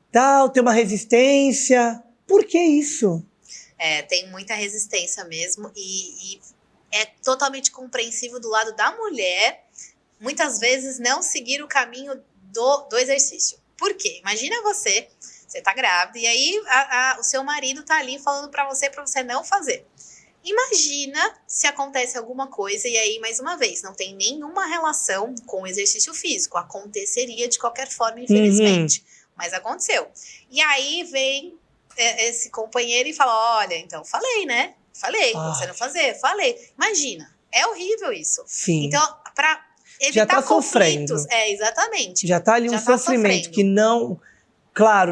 S1: Tal, tem uma resistência. Por que isso?
S2: Tem muita resistência mesmo e é totalmente compreensível do lado da mulher, muitas vezes não seguir o caminho do exercício. Por quê? Imagina você tá grávida e aí o seu marido tá ali falando para você não fazer. Imagina se acontece alguma coisa e aí, mais uma vez, não tem nenhuma relação com o exercício físico. Aconteceria de qualquer forma, infelizmente. Mas aconteceu. E aí vem esse companheiro e fala, olha, então falei, né? Falei, você não fazer, falei. Imagina, é horrível isso.
S1: Sim.
S2: Então, para evitar
S1: já tá
S2: conflitos...
S1: sofrendo.
S2: Exatamente.
S1: Já tá ali um sofrimento que não... Claro,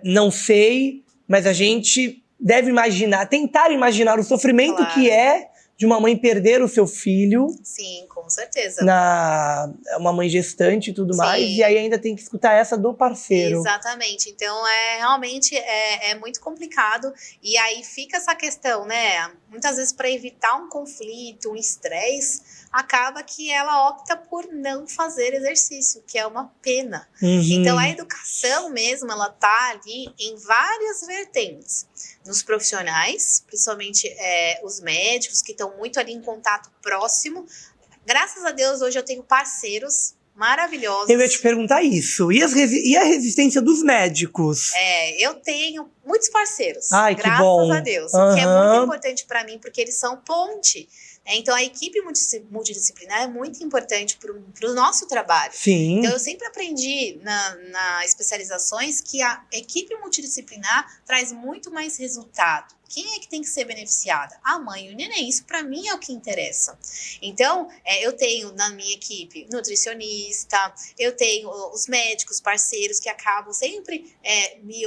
S1: não sei, mas a gente deve tentar imaginar o sofrimento que é de uma mãe perder o seu filho.
S2: Sim, com certeza.
S1: Uma mãe gestante e tudo mais, e aí ainda tem que escutar essa do parceiro.
S2: Exatamente. Então, realmente é muito complicado. E aí fica essa questão, né? Muitas vezes, para evitar um conflito, um estresse, acaba que ela opta por não fazer exercício, que é uma pena. Então, a educação mesmo, ela tá ali em várias vertentes. Nos profissionais, principalmente os médicos, que estão muito ali em contato próximo. Graças a Deus, hoje eu tenho parceiros maravilhosos.
S1: Eu ia te perguntar isso. E a resistência dos médicos?
S2: Eu tenho muitos parceiros.
S1: Ai, que bom.
S2: Graças a Deus. Que é muito importante para mim, porque eles são ponte. Então, a equipe multidisciplinar é muito importante para o nosso trabalho.
S1: Sim.
S2: Então, eu sempre aprendi nas especializações que a equipe multidisciplinar traz muito mais resultado. Quem é que tem que ser beneficiada? A mãe e o neném. Isso, para mim, é o que interessa. Então, eu tenho na minha equipe nutricionista, eu tenho os médicos parceiros que acabam sempre me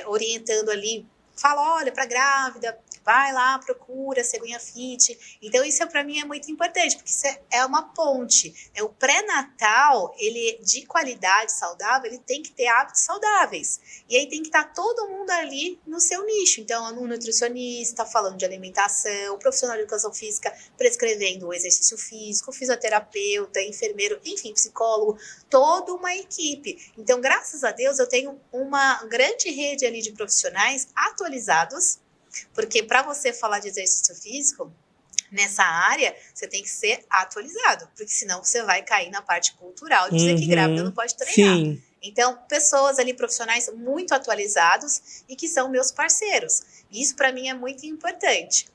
S2: orientando ali. Fala, olha, para grávida, vai lá, procura cegonha fit. Então, isso para mim é muito importante, porque isso é uma ponte. O pré-natal, ele de qualidade saudável, ele tem que ter hábitos saudáveis. E aí tem que estar todo mundo ali no seu nicho. Então, um nutricionista falando de alimentação, o profissional de educação física prescrevendo o exercício físico, fisioterapeuta, enfermeiro, enfim, psicólogo, toda uma equipe. Então, graças a Deus, eu tenho uma grande rede ali de profissionais atualizados, porque para você falar de exercício físico, nessa área, você tem que ser atualizado, porque senão você vai cair na parte cultural de dizer que grávida não pode treinar.
S1: Sim.
S2: Então, pessoas ali, profissionais muito atualizados e que são meus parceiros. Isso para mim é muito importante.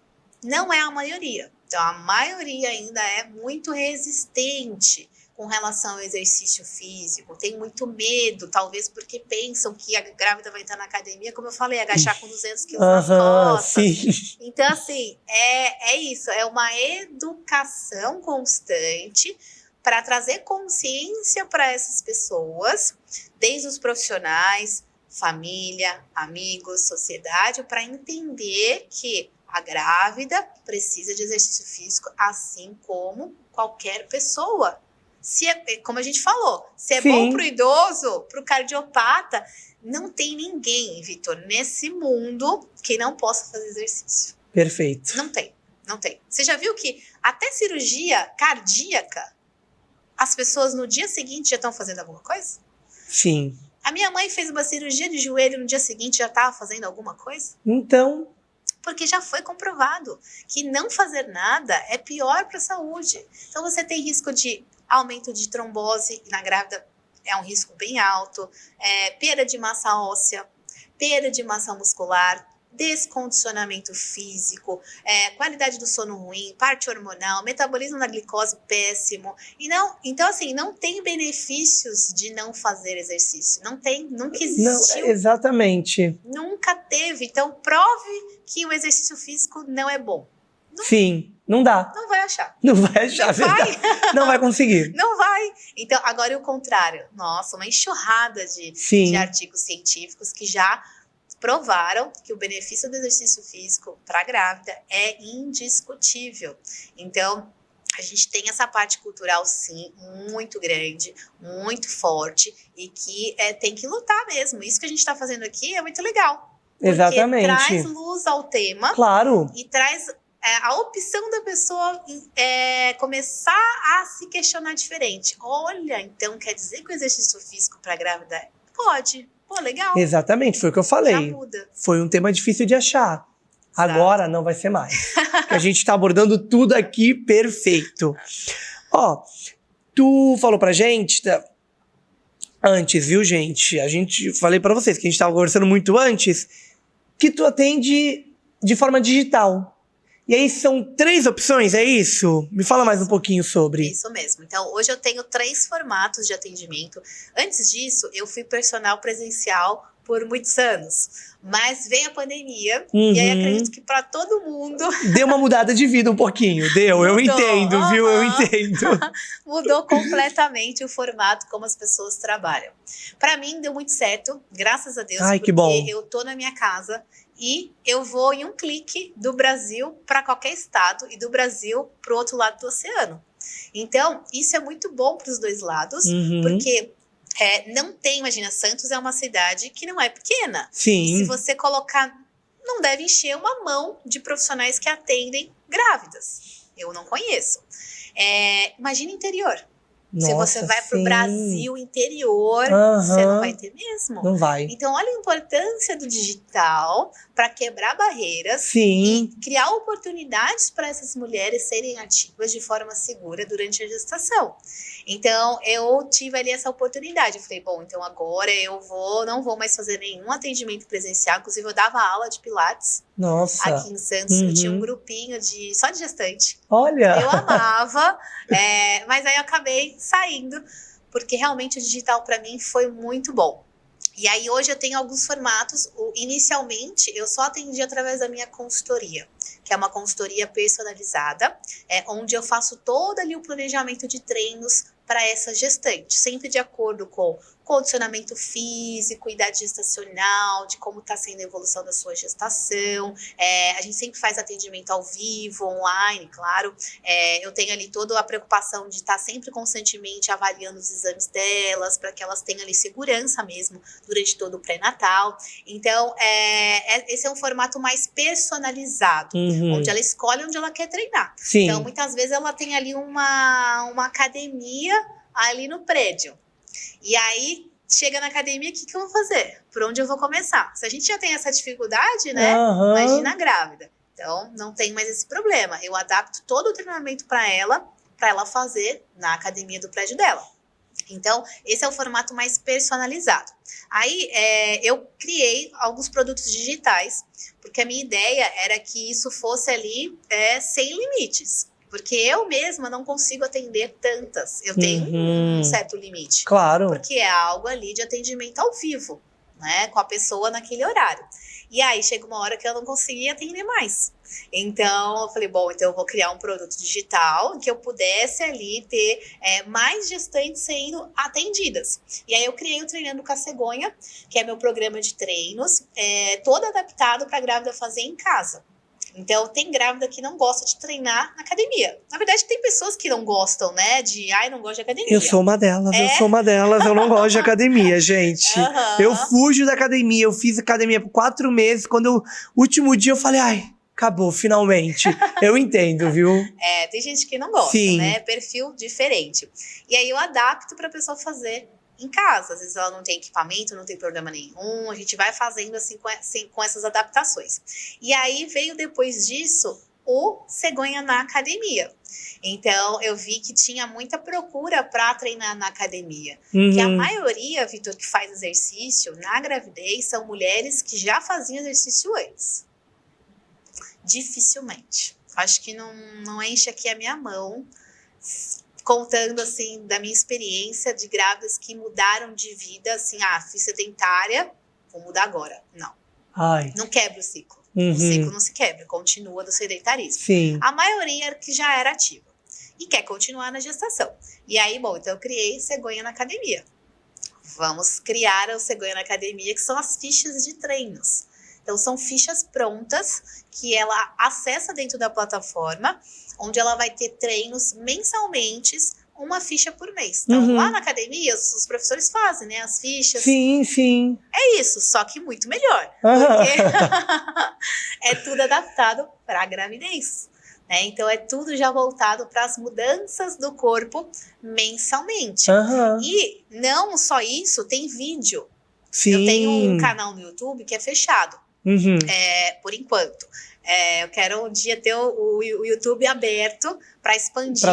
S2: Não é a maioria. Então, a maioria ainda é muito resistente com relação ao exercício físico, tem muito medo, talvez porque pensam que a grávida vai entrar na academia, como eu falei, agachar com 200 quilos nas costas.
S1: Sim.
S2: Então, assim, é isso, é uma educação constante para trazer consciência para essas pessoas, desde os profissionais, família, amigos, sociedade, para entender que a grávida precisa de exercício físico, assim como qualquer pessoa. Como a gente falou, se é bom para o idoso, para o cardiopata, não tem ninguém, Vitor, nesse mundo que não possa fazer exercício.
S1: Perfeito.
S2: Não tem. Você já viu que até cirurgia cardíaca, as pessoas no dia seguinte já estão fazendo alguma coisa?
S1: Sim.
S2: A minha mãe fez uma cirurgia de joelho, no dia seguinte já estava fazendo alguma coisa?
S1: Então...
S2: Porque já foi comprovado que não fazer nada é pior para a saúde. Então, você tem risco de aumento de trombose na grávida, é um risco bem alto, perda de massa óssea, perda de massa muscular, descondicionamento físico, qualidade do sono ruim, parte hormonal, metabolismo da glicose péssimo. Então, assim, não tem benefícios de não fazer exercício. Não tem, nunca existiu.
S1: Não, exatamente.
S2: Nunca teve. Então, prove que o exercício físico não é bom.
S1: Sim, não dá.
S2: Não vai achar.
S1: Não vai achar,
S2: Não vai.
S1: verdade. Não vai conseguir.
S2: Não vai. Então, agora é o contrário. Nossa, uma enxurrada de
S1: Sim,
S2: artigos científicos que já provaram que o benefício do exercício físico para a grávida é indiscutível. Então, a gente tem essa parte cultural, sim, muito grande, muito forte e que tem que lutar mesmo. Isso que a gente está fazendo aqui é muito legal. Porque
S1: exatamente.
S2: traz luz ao tema
S1: Claro.
S2: e traz a opção da pessoa começar a se questionar diferente. Olha, então quer dizer que o exercício físico para grávida pode? Pô, legal.
S1: Exatamente, foi o que eu
S2: Já
S1: falei.
S2: muda.
S1: Foi um tema difícil de achar.
S2: Exato.
S1: Agora não vai ser mais. Porque a gente tá abordando tudo aqui perfeito. Ó, tu falou pra gente antes, viu, gente? Falei pra vocês que a gente tava conversando muito antes, que tu atende de forma digital. E aí são 3 opções, é isso? Me fala mais um pouquinho sobre.
S2: Isso mesmo. Então, hoje eu tenho 3 formatos de atendimento. Antes disso, eu fui personal presencial por muitos anos. Mas veio a pandemia, e aí acredito que para todo mundo
S1: Deu uma mudada de vida um pouquinho, deu. Eu
S2: Mudou.
S1: entendo, viu? Eu entendo.
S2: mudou completamente o formato como as pessoas trabalham. Para mim, deu muito certo, graças a Deus,
S1: Ai,
S2: porque
S1: que bom.
S2: eu tô na minha casa e eu vou em um clique do Brasil para qualquer estado e do Brasil para o outro lado do oceano. Então, isso é muito bom para os dois lados, porque não tem, imagina, Santos é uma cidade que não é pequena.
S1: Sim.
S2: E se você colocar, não deve encher uma mão de profissionais que atendem grávidas. Eu não conheço. Imagina interior.
S1: Nossa,
S2: se você vai para o
S1: sim.
S2: Brasil interior,
S1: Aham.
S2: você não vai ter mesmo.
S1: Não vai.
S2: Então, olha a importância do digital para quebrar barreiras
S1: Sim.
S2: e criar oportunidades para essas mulheres serem ativas de forma segura durante a gestação. Então, eu tive ali essa oportunidade. Eu falei, bom, então agora eu não vou mais fazer nenhum atendimento presencial. Inclusive, eu dava aula de pilates.
S1: Nossa.
S2: Aqui em Santos, eu tinha um grupinho só de gestante.
S1: Olha.
S2: Eu amava, mas aí eu acabei saindo, porque realmente o digital para mim foi muito bom. E aí hoje eu tenho alguns formatos. Inicialmente, eu só atendi através da minha consultoria, que é uma consultoria personalizada, onde eu faço todo ali o planejamento de treinos para essa gestante, sempre de acordo com condicionamento físico, idade gestacional, de como está sendo a evolução da sua gestação. A gente sempre faz atendimento ao vivo, online, claro. Eu tenho ali toda a preocupação de estar sempre constantemente avaliando os exames delas, para que elas tenham ali segurança mesmo durante todo o pré-natal. Então, esse é um formato mais personalizado, onde ela escolhe onde ela quer treinar.
S1: Sim.
S2: Então, muitas vezes ela tem ali uma academia ali no prédio. E aí, chega na academia, o que eu vou fazer? Por onde eu vou começar? Se a gente já tem essa dificuldade, né? Imagina a grávida. Então, não tem mais esse problema. Eu adapto todo o treinamento para ela fazer na academia do prédio dela. Então, esse é o formato mais personalizado. Aí, eu criei alguns produtos digitais, porque a minha ideia era que isso fosse ali sem limites. Porque eu mesma não consigo atender tantas. Eu tenho um certo limite.
S1: Claro.
S2: Porque é algo ali de atendimento ao vivo, né? Com a pessoa naquele horário. E aí, chega uma hora que eu não conseguia atender mais. Então, eu falei, bom, então eu vou criar um produto digital que eu pudesse ali ter mais gestantes sendo atendidas. E aí, eu criei o Treinando com a Cegonha, que é meu programa de treinos, todo adaptado para a grávida fazer em casa. Então, tem grávida que não gosta de treinar na academia. Na verdade, tem pessoas que não gostam, né? Não gosto de academia.
S1: Eu sou uma delas, eu não gosto de academia, gente. Eu fujo da academia, eu fiz academia por 4 meses, último dia eu falei, ai, acabou, finalmente. Eu entendo, viu?
S2: Tem gente que não gosta,
S1: Sim.
S2: né? Perfil diferente. E aí eu adapto pra pessoa fazer em casa. Às vezes ela não tem equipamento, não tem problema nenhum. A gente vai fazendo assim com essas adaptações. E aí veio depois disso o Cegonha na academia. Então, eu vi que tinha muita procura para treinar na academia. Que a maioria, Vitor, que faz exercício na gravidez são mulheres que já faziam exercício antes. Dificilmente. Acho que não enche aqui a minha mão, contando assim da minha experiência de grávidas que mudaram de vida, assim, fui sedentária, vou mudar agora. Não.
S1: Ai.
S2: Não quebra o ciclo. O ciclo não se quebra, continua do sedentarismo.
S1: Sim.
S2: A maioria que já era ativa e quer continuar na gestação. E aí, bom, então eu criei Cegonha na Academia. Vamos criar o Cegonha na Academia, que são as fichas de treinos. Então, são fichas prontas que ela acessa dentro da plataforma, onde ela vai ter treinos mensalmente, uma ficha por mês. Então, lá na academia, os professores fazem, né, as fichas.
S1: Sim.
S2: É isso, só que muito melhor. Porque é tudo adaptado para a gravidez. Né? Então, é tudo já voltado para as mudanças do corpo mensalmente. E não só isso, tem vídeo.
S1: Sim.
S2: Eu tenho um canal no YouTube que é fechado, por enquanto. Eu quero um dia ter o YouTube aberto para expandir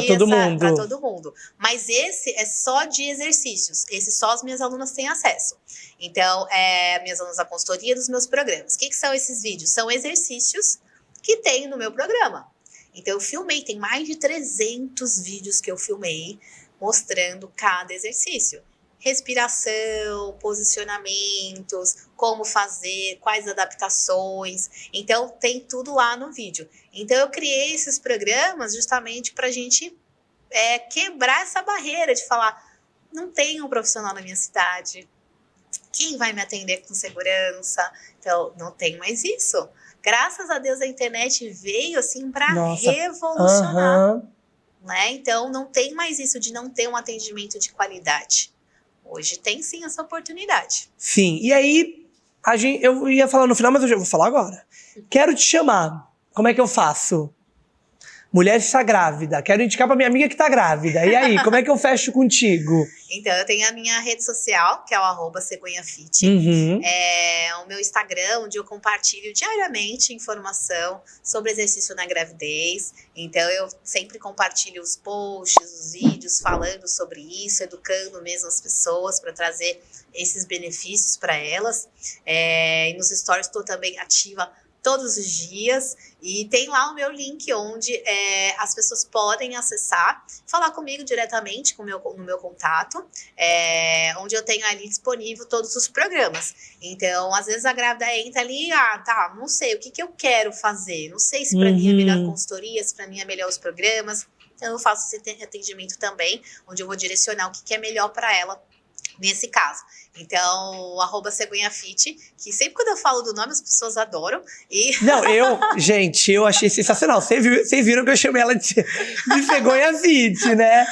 S2: para todo mundo. Mas esse é só de exercícios. Esse só as minhas alunas têm acesso. Então, minhas alunas da consultoria dos meus programas. O que são esses vídeos? São exercícios que tem no meu programa. Então, eu filmei, tem mais de 300 vídeos que eu filmei mostrando cada exercício. Respiração, posicionamentos, como fazer, quais adaptações. Então, tem tudo lá no vídeo. Então, eu criei esses programas justamente para a gente quebrar essa barreira de falar, não tem um profissional na minha cidade. Quem vai me atender com segurança? Então, não tem mais isso. Graças a Deus, a internet veio assim para revolucionar. Né? Então, não tem mais isso de não ter um atendimento de qualidade. Hoje tem sim essa oportunidade.
S1: Sim, e aí, eu ia falar no final, mas eu já vou falar agora. Quero te chamar. Como é que eu faço? Mulher está grávida. Quero indicar pra minha amiga que tá grávida. E aí, como é que eu fecho contigo?
S2: Então, eu tenho a minha rede social, que é o @cegonhafit. É o meu Instagram, onde eu compartilho diariamente informação sobre exercício na gravidez. Então, eu sempre compartilho os posts, os vídeos falando sobre isso, educando mesmo as pessoas para trazer esses benefícios para elas. E nos stories estou também ativa todos os dias, e tem lá o meu link onde as pessoas podem acessar, falar comigo diretamente no meu contato, onde eu tenho ali disponível todos os programas. Então, às vezes a grávida entra ali, não sei, o que eu quero fazer? Não sei se para mim é melhor a consultoria, se para mim é melhor os programas. Então, eu faço esse atendimento também, onde eu vou direcionar o que é melhor para ela nesse caso. Então, @cegonhafit, que sempre quando eu falo do nome as pessoas adoram.
S1: Não, eu achei sensacional. Vocês viram que eu chamei ela de Cegonhafit, né?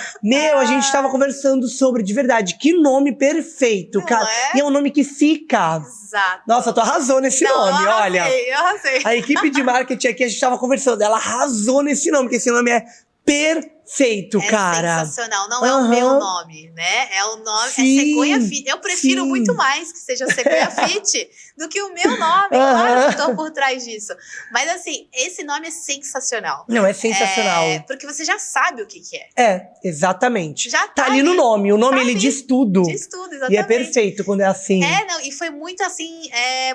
S1: A gente tava conversando sobre, de verdade, que nome perfeito, cara. E é um nome que fica.
S2: Exato.
S1: Nossa, tu arrasou nesse nome, olha.
S2: Eu arrasei.
S1: A equipe de marketing aqui, a gente tava conversando, ela arrasou nesse nome, porque esse nome é perfeito, cara.
S2: Sensacional. Não é o meu nome, né? É o nome, Cegonhafit. Eu prefiro muito mais que seja Cegonhafit do que o meu nome. Claro que eu tô por trás disso. Mas assim, esse nome é sensacional.
S1: Não, é sensacional.
S2: Porque você já sabe o que é.
S1: Exatamente.
S2: Já
S1: tá ali no nome. O nome, ele diz tudo.
S2: Diz tudo, exatamente.
S1: E é perfeito quando é assim.
S2: E foi muito assim,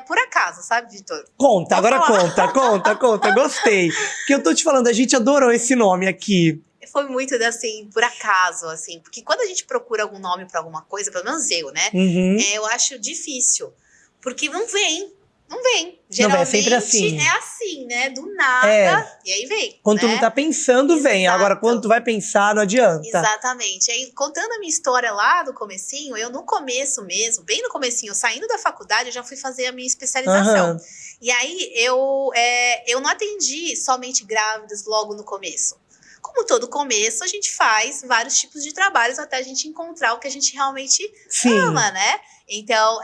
S2: por acaso, sabe, Vitor?
S1: Conta. Gostei. Porque eu tô te falando, a gente adorou esse nome aqui.
S2: Foi muito assim, por acaso, assim. Porque quando a gente procura algum nome pra alguma coisa, pelo menos eu, né? Eu acho difícil. Porque não vem. Geralmente
S1: é sempre assim.
S2: É assim, né? Do nada. E aí vem.
S1: Quando tu não tá pensando, vem. Agora, quando tu vai pensar, não adianta.
S2: Exatamente. Aí, contando a minha história lá do comecinho, eu no começo mesmo, bem no comecinho, saindo da faculdade, eu já fui fazer a minha especialização. E aí, eu não atendi somente grávidas logo no começo. Como todo começo, a gente faz vários tipos de trabalhos até a gente encontrar o que a gente realmente ama, né? Então,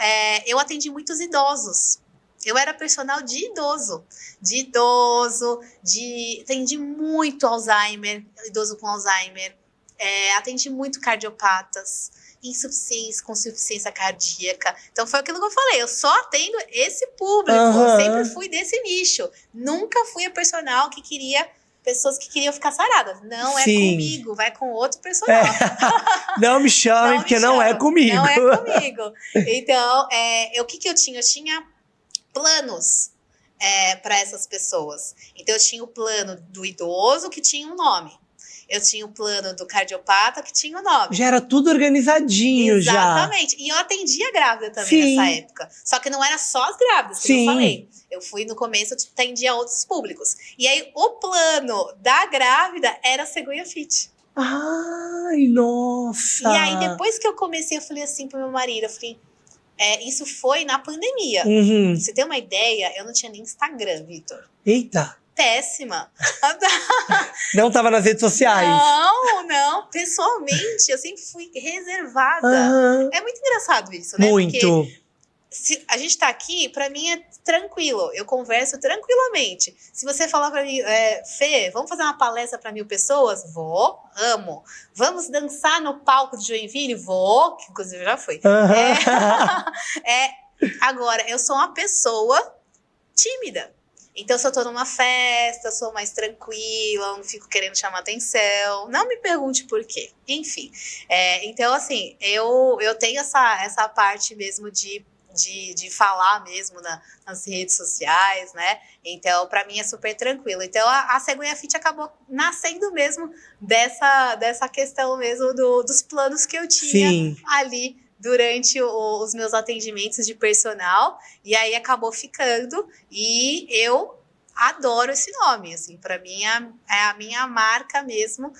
S2: eu atendi muitos idosos. Eu era personal de idoso. Atendi muito Alzheimer, idoso com Alzheimer. Atendi muito cardiopatas, com insuficiência cardíaca. Então, foi aquilo que eu falei. Eu só atendo esse público. Eu sempre fui desse nicho. Nunca fui a personal que queria... Pessoas que queriam ficar saradas. Não é comigo, vai com outro personal.
S1: Não me chamem, porque não é comigo.
S2: Não é comigo. Então, o que eu tinha? Eu tinha planos para essas pessoas. Então, eu tinha o plano do idoso que tinha um nome. eu tinha o plano do cardiopata que tinha o nome.
S1: Já era tudo organizadinho.
S2: Exatamente. E eu atendia grávida também
S1: Sim.
S2: nessa época. Só que não era só as grávidas, que
S1: Sim.
S2: eu falei. Eu fui no começo, eu atendia outros públicos. E aí, o plano da grávida era a Cegonha Fit.
S1: Ai, nossa!
S2: E aí, depois que eu comecei, eu falei assim pro meu marido, eu falei, isso foi na pandemia.
S1: Uhum.
S2: Pra você ter uma ideia, eu não tinha nem Instagram, Vitor.
S1: Eita!
S2: Péssima.
S1: Não tava nas redes sociais?
S2: Não. Pessoalmente, eu sempre fui reservada.
S1: Uhum.
S2: É muito engraçado isso, né?
S1: Muito.
S2: Porque se a gente tá aqui, pra mim é tranquilo. Eu converso tranquilamente. Se você falar pra mim, Fê, vamos fazer uma palestra pra 1000 pessoas? Vou, amo. Vamos dançar no palco de Joinville? Vou, que inclusive já fui.
S1: Uhum.
S2: Agora, eu sou uma pessoa tímida. Então, se eu tô numa festa, eu sou mais tranquila, não fico querendo chamar atenção. Não me pergunte por quê. Enfim. Então, assim, eu tenho essa parte mesmo de falar mesmo nas redes sociais, né? Então, para mim é super tranquilo. Então, a Cegonha Fit acabou nascendo mesmo dessa questão mesmo dos planos que eu tinha
S1: Sim.
S2: ali durante os meus atendimentos de personal, e aí acabou ficando, e eu adoro esse nome, assim, para mim é a minha marca mesmo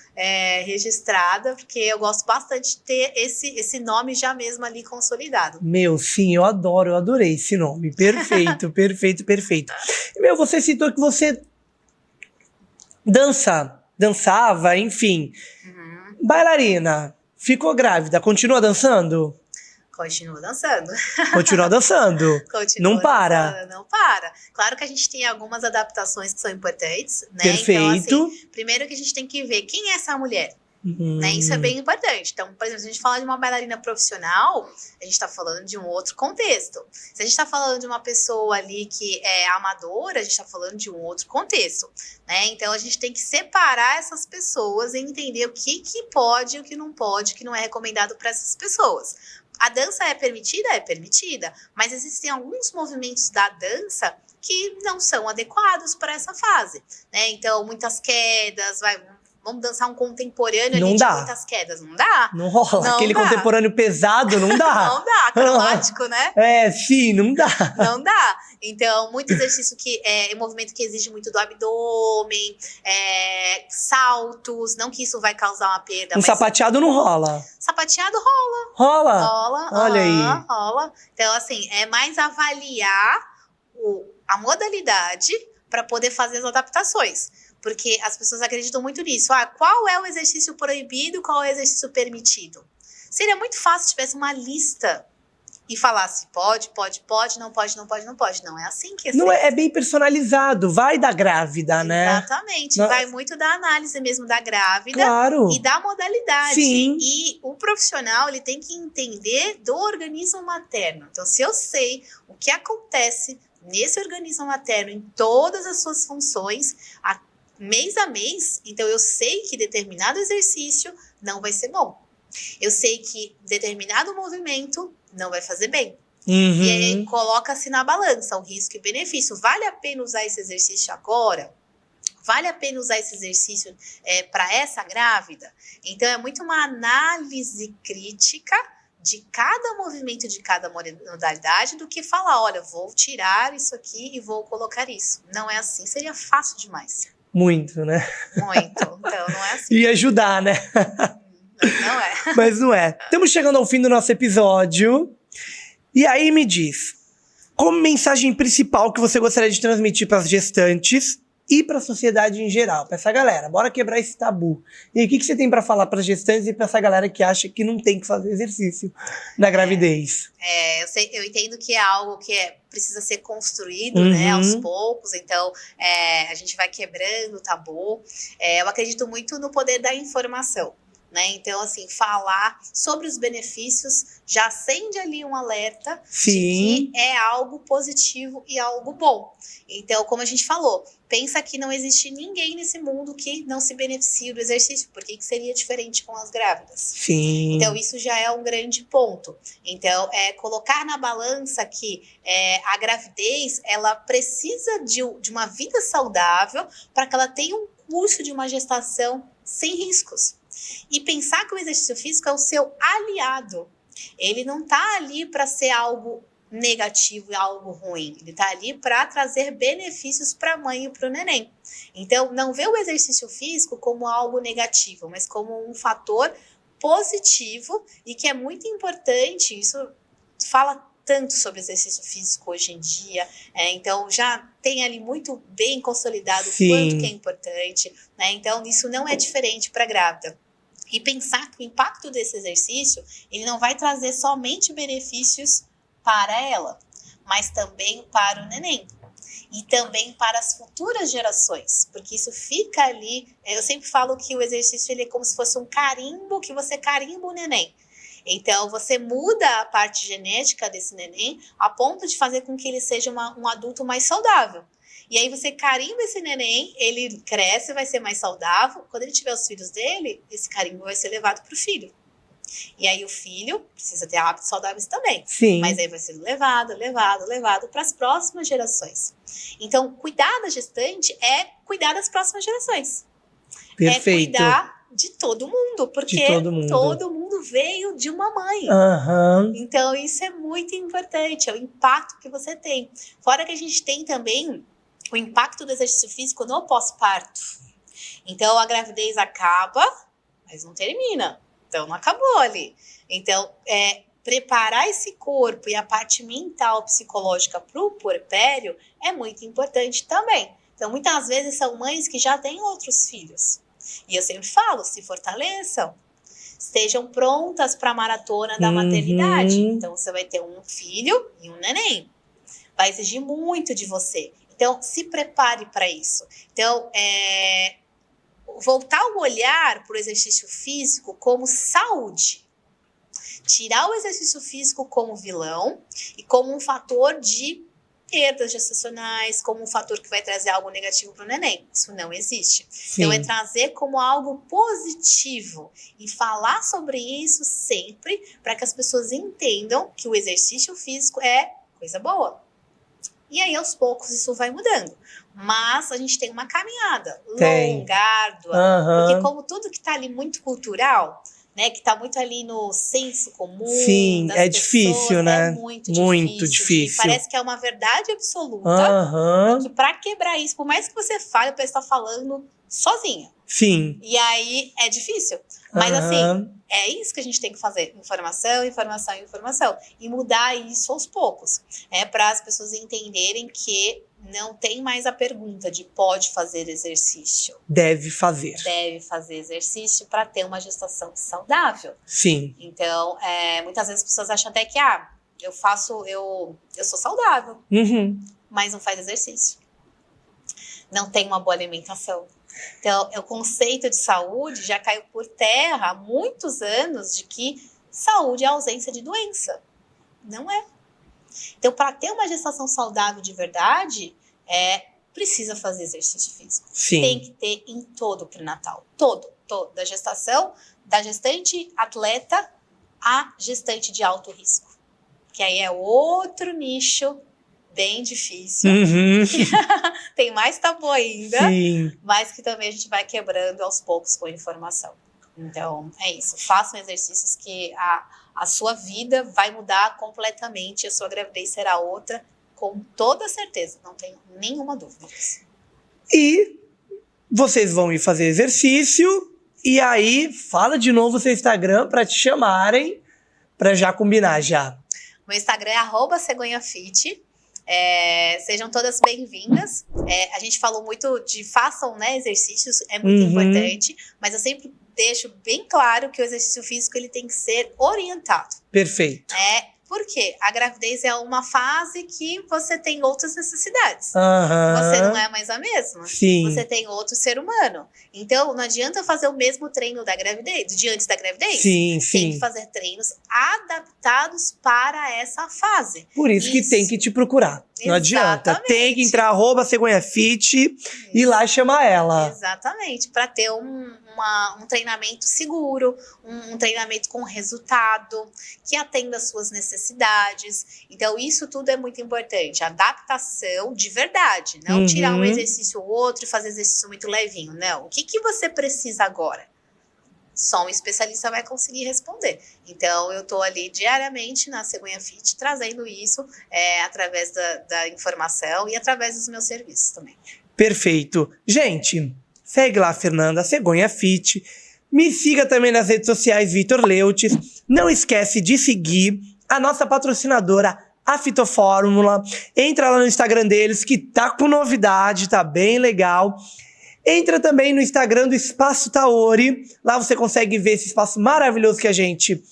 S2: registrada, porque eu gosto bastante de ter esse nome já mesmo ali consolidado.
S1: Meu, sim, eu adorei esse nome, perfeito, perfeito. Meu, você citou que você dançava, enfim, bailarina, ficou grávida, continua dançando?
S2: Continua dançando.
S1: Continua dançando. Não para.
S2: Dançando, não para. Claro que a gente tem algumas adaptações que são importantes, né?
S1: Perfeito.
S2: Então, assim, primeiro que a gente tem que ver quem é essa mulher. Né? Isso é bem importante. Então, por exemplo, se a gente fala de uma bailarina profissional, a gente está falando de um outro contexto. Se a gente está falando de uma pessoa ali que é amadora, a gente está falando de um outro contexto. Né? Então, a gente tem que separar essas pessoas e entender o que pode e o que não pode, o que não é recomendado para essas pessoas. A dança é permitida? É permitida, mas existem alguns movimentos da dança que não são adequados para essa fase, né? Então, muitas quedas, vamos dançar um contemporâneo
S1: não
S2: ali
S1: dá.
S2: de muitas quedas, não dá?
S1: Não rola,
S2: não
S1: aquele
S2: dá.
S1: Contemporâneo pesado, não dá.
S2: Não dá, acrobático, né?
S1: Sim, não dá.
S2: Não dá. Então, muito exercício que é movimento que exige muito do abdômen, saltos, não que isso vai causar uma perda.
S1: Um sapateado não rola.
S2: Sapateado rola.
S1: Rola? Olha aí.
S2: Rola. Então, assim, é mais avaliar a modalidade para poder fazer as adaptações. Porque as pessoas acreditam muito nisso. Qual é o exercício proibido, qual é o exercício permitido? Seria muito fácil se tivesse uma lista e falasse pode, não pode. Não é assim que é feito.
S1: Não é bem personalizado, vai da grávida, né?
S2: Exatamente, vai muito da análise mesmo da grávida.
S1: Claro.
S2: E da modalidade.
S1: Sim.
S2: E o profissional, ele tem que entender do organismo materno. Então, se eu sei o que acontece nesse organismo materno, em todas as suas funções, mês a mês, então eu sei que determinado exercício não vai ser bom. Eu sei que determinado movimento não vai fazer bem.
S1: Uhum.
S2: E aí coloca-se na balança o risco e benefício. Vale a pena usar esse exercício agora? Vale a pena usar esse exercício para essa grávida? Então é muito uma análise crítica de cada movimento, de cada modalidade, do que falar, olha, vou tirar isso aqui e vou colocar isso. Não é assim, seria fácil demais.
S1: Muito, né?
S2: Muito, então não é assim.
S1: E ajudar, né?
S2: Não é.
S1: Mas não é. Estamos chegando ao fim do nosso episódio. E aí me diz, como mensagem principal que você gostaria de transmitir para as gestantes e para a sociedade em geral, para essa galera? Bora quebrar esse tabu. E aí, o que você tem para falar para as gestantes e para essa galera que acha que não tem que fazer exercício na gravidez?
S2: Eu entendo que é algo que precisa ser construído, né, aos poucos. Então, a gente vai quebrando o tabu. Eu acredito muito no poder da informação. Né? Então, assim, falar sobre os benefícios já acende ali um alerta
S1: Sim.
S2: de que é algo positivo e algo bom. Então, como a gente falou, pensa que não existe ninguém nesse mundo que não se beneficie do exercício. Por que seria diferente com as grávidas?
S1: Sim.
S2: Então, isso já é um grande ponto. Então, colocar na balança que a gravidez, ela precisa de uma vida saudável para que ela tenha um curso de uma gestação sem riscos. E pensar que o exercício físico é o seu aliado. Ele não está ali para ser algo negativo e algo ruim. Ele está ali para trazer benefícios para a mãe e para o neném. Então, não vê o exercício físico como algo negativo, mas como um fator positivo e que é muito importante. Isso fala tanto sobre exercício físico hoje em dia, então já tem ali muito bem consolidado o quanto que é importante, né? Então isso não é diferente para a grávida. E pensar que o impacto desse exercício, ele não vai trazer somente benefícios para ela, mas também para o neném. E também para as futuras gerações, porque isso fica ali. Eu sempre falo que o exercício ele é como se fosse um carimbo, que você carimba o neném. Então, você muda a parte genética desse neném a ponto de fazer com que ele seja um adulto mais saudável. E aí você carimba esse neném, ele cresce, vai ser mais saudável. Quando ele tiver os filhos dele, esse carimbo vai ser levado para o filho. E aí o filho precisa ter hábitos saudáveis também.
S1: Sim.
S2: Mas aí vai ser levado para as próximas gerações. Então, cuidar da gestante é cuidar das próximas gerações.
S1: Perfeito.
S2: É cuidar de todo mundo, porque todo mundo veio de uma mãe.
S1: Uhum.
S2: Então, isso é muito importante, é o impacto que você tem. Fora que a gente tem também o impacto do exercício físico no pós-parto. Então, a gravidez acaba, mas não termina. Então, não acabou ali. Então, preparar esse corpo e a parte mental, psicológica para o puerpério é muito importante também. Então, muitas vezes são mães que já têm outros filhos. E eu sempre falo, se fortaleçam. Estejam prontas para a maratona da maternidade. Então, você vai ter um filho e um neném. Vai exigir muito de você. Então, se prepare para isso. Então, voltar o olhar para o exercício físico como saúde. Tirar o exercício físico como vilão e como um fator de perdas gestacionais, como um fator que vai trazer algo negativo para o neném. Isso não existe.
S1: Sim.
S2: Então, é trazer como algo positivo e falar sobre isso sempre para que as pessoas entendam que o exercício físico é coisa boa. E aí, aos poucos, isso vai mudando. Mas a gente tem uma caminhada longa, árdua, porque como tudo que está ali muito cultural, né, que está muito ali no senso comum.
S1: Sim,
S2: das
S1: é
S2: pessoas,
S1: difícil, né?
S2: É muito difícil. Parece que é uma verdade absoluta. E que para quebrar isso, por mais que você fale, a pessoa está falando sozinha.
S1: Sim.
S2: E aí é difícil. Mas assim, é isso que a gente tem que fazer. Informação, informação, informação. E mudar isso aos poucos. Para as pessoas entenderem que não tem mais a pergunta de pode fazer exercício.
S1: Deve fazer.
S2: Deve fazer exercício para ter uma gestação saudável.
S1: Sim.
S2: Então, muitas vezes as pessoas acham até que, eu sou saudável, mas não faz exercício. Não tem uma boa alimentação. Então, o conceito de saúde já caiu por terra há muitos anos de que saúde é ausência de doença. Não é. Então, para ter uma gestação saudável de verdade, precisa fazer exercício físico.
S1: Sim.
S2: Tem que ter em todo o pré-natal. Todo. Da gestação, da gestante atleta à gestante de alto risco. Que aí é outro nicho bem difícil. Tem mais tabu ainda.
S1: Sim.
S2: Mas que também a gente vai quebrando aos poucos com informação. Então, é isso. Façam exercícios que a sua vida vai mudar completamente. A sua gravidez será outra, com toda certeza. Não tenho nenhuma dúvida disso.
S1: E vocês vão ir fazer exercício. E aí, fala de novo o seu Instagram para te chamarem, para já combinar já.
S2: Meu Instagram é @cegonhafit. Sejam todas bem-vindas. A gente falou muito de façam, né, exercícios, é muito importante, mas eu sempre deixo bem claro que o exercício físico ele tem que ser orientado.
S1: Perfeito.
S2: Por quê? A gravidez é uma fase que você tem outras necessidades.
S1: Aham.
S2: Você não é mais a mesma.
S1: Sim.
S2: Você tem outro ser humano. Então, não adianta fazer o mesmo treino da gravidez, de antes da gravidez.
S1: Sim,
S2: Tem
S1: sim.
S2: que fazer treinos adaptados para essa fase.
S1: Por isso que tem que te procurar. Não adianta.
S2: Exatamente.
S1: Tem que entrar @cegonhafit e lá chamar ela.
S2: Exatamente. Para ter um um treinamento seguro, um treinamento com resultado, que atenda às suas necessidades. Então, isso tudo é muito importante. Adaptação de verdade, não tirar um exercício ou outro e fazer exercício muito levinho. Não, o que você precisa agora? Só um especialista vai conseguir responder. Então, eu estou ali diariamente na Cegonha Fit, trazendo isso através da informação e através dos meus serviços também.
S1: Perfeito. Gente, segue lá a Fernanda, Cegonha Fit. Me siga também nas redes sociais, Vitor Leutes. Não esquece de seguir a nossa patrocinadora, a Fitofórmula. Entra lá no Instagram deles, que tá com novidade, tá bem legal. Entra também no Instagram do Espaço Taori. Lá você consegue ver esse espaço maravilhoso que a gente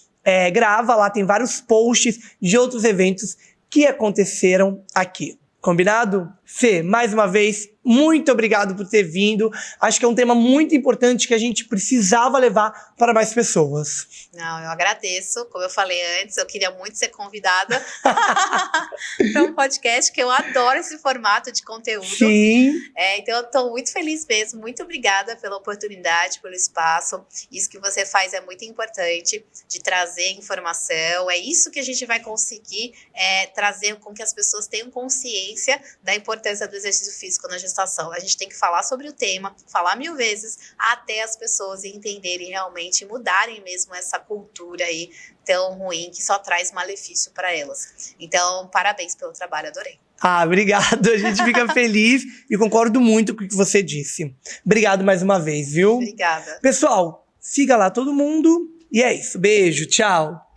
S1: grava. Lá tem vários posts de outros eventos que aconteceram aqui. Combinado? Fê, mais uma vez, muito obrigado por ter vindo. Acho que é um tema muito importante que a gente precisava levar para mais pessoas.
S2: Não, eu agradeço. Como eu falei antes, eu queria muito ser convidada para um podcast, que eu adoro esse formato de conteúdo.
S1: Sim.
S2: Então, eu estou muito feliz mesmo. Muito obrigada pela oportunidade, pelo espaço. Isso que você faz é muito importante, de trazer informação. É isso que a gente vai conseguir trazer com que as pessoas tenham consciência da importância do exercício físico na gestação. A gente tem que falar sobre o tema, falar 1000 vezes, até as pessoas entenderem realmente, mudarem mesmo essa cultura aí tão ruim, que só traz malefício para elas. Então, parabéns pelo trabalho, adorei.
S1: Obrigado, a gente fica feliz e concordo muito com o que você disse. Obrigado mais uma vez, viu?
S2: Obrigada.
S1: Pessoal, siga lá todo mundo e é isso. Beijo, tchau.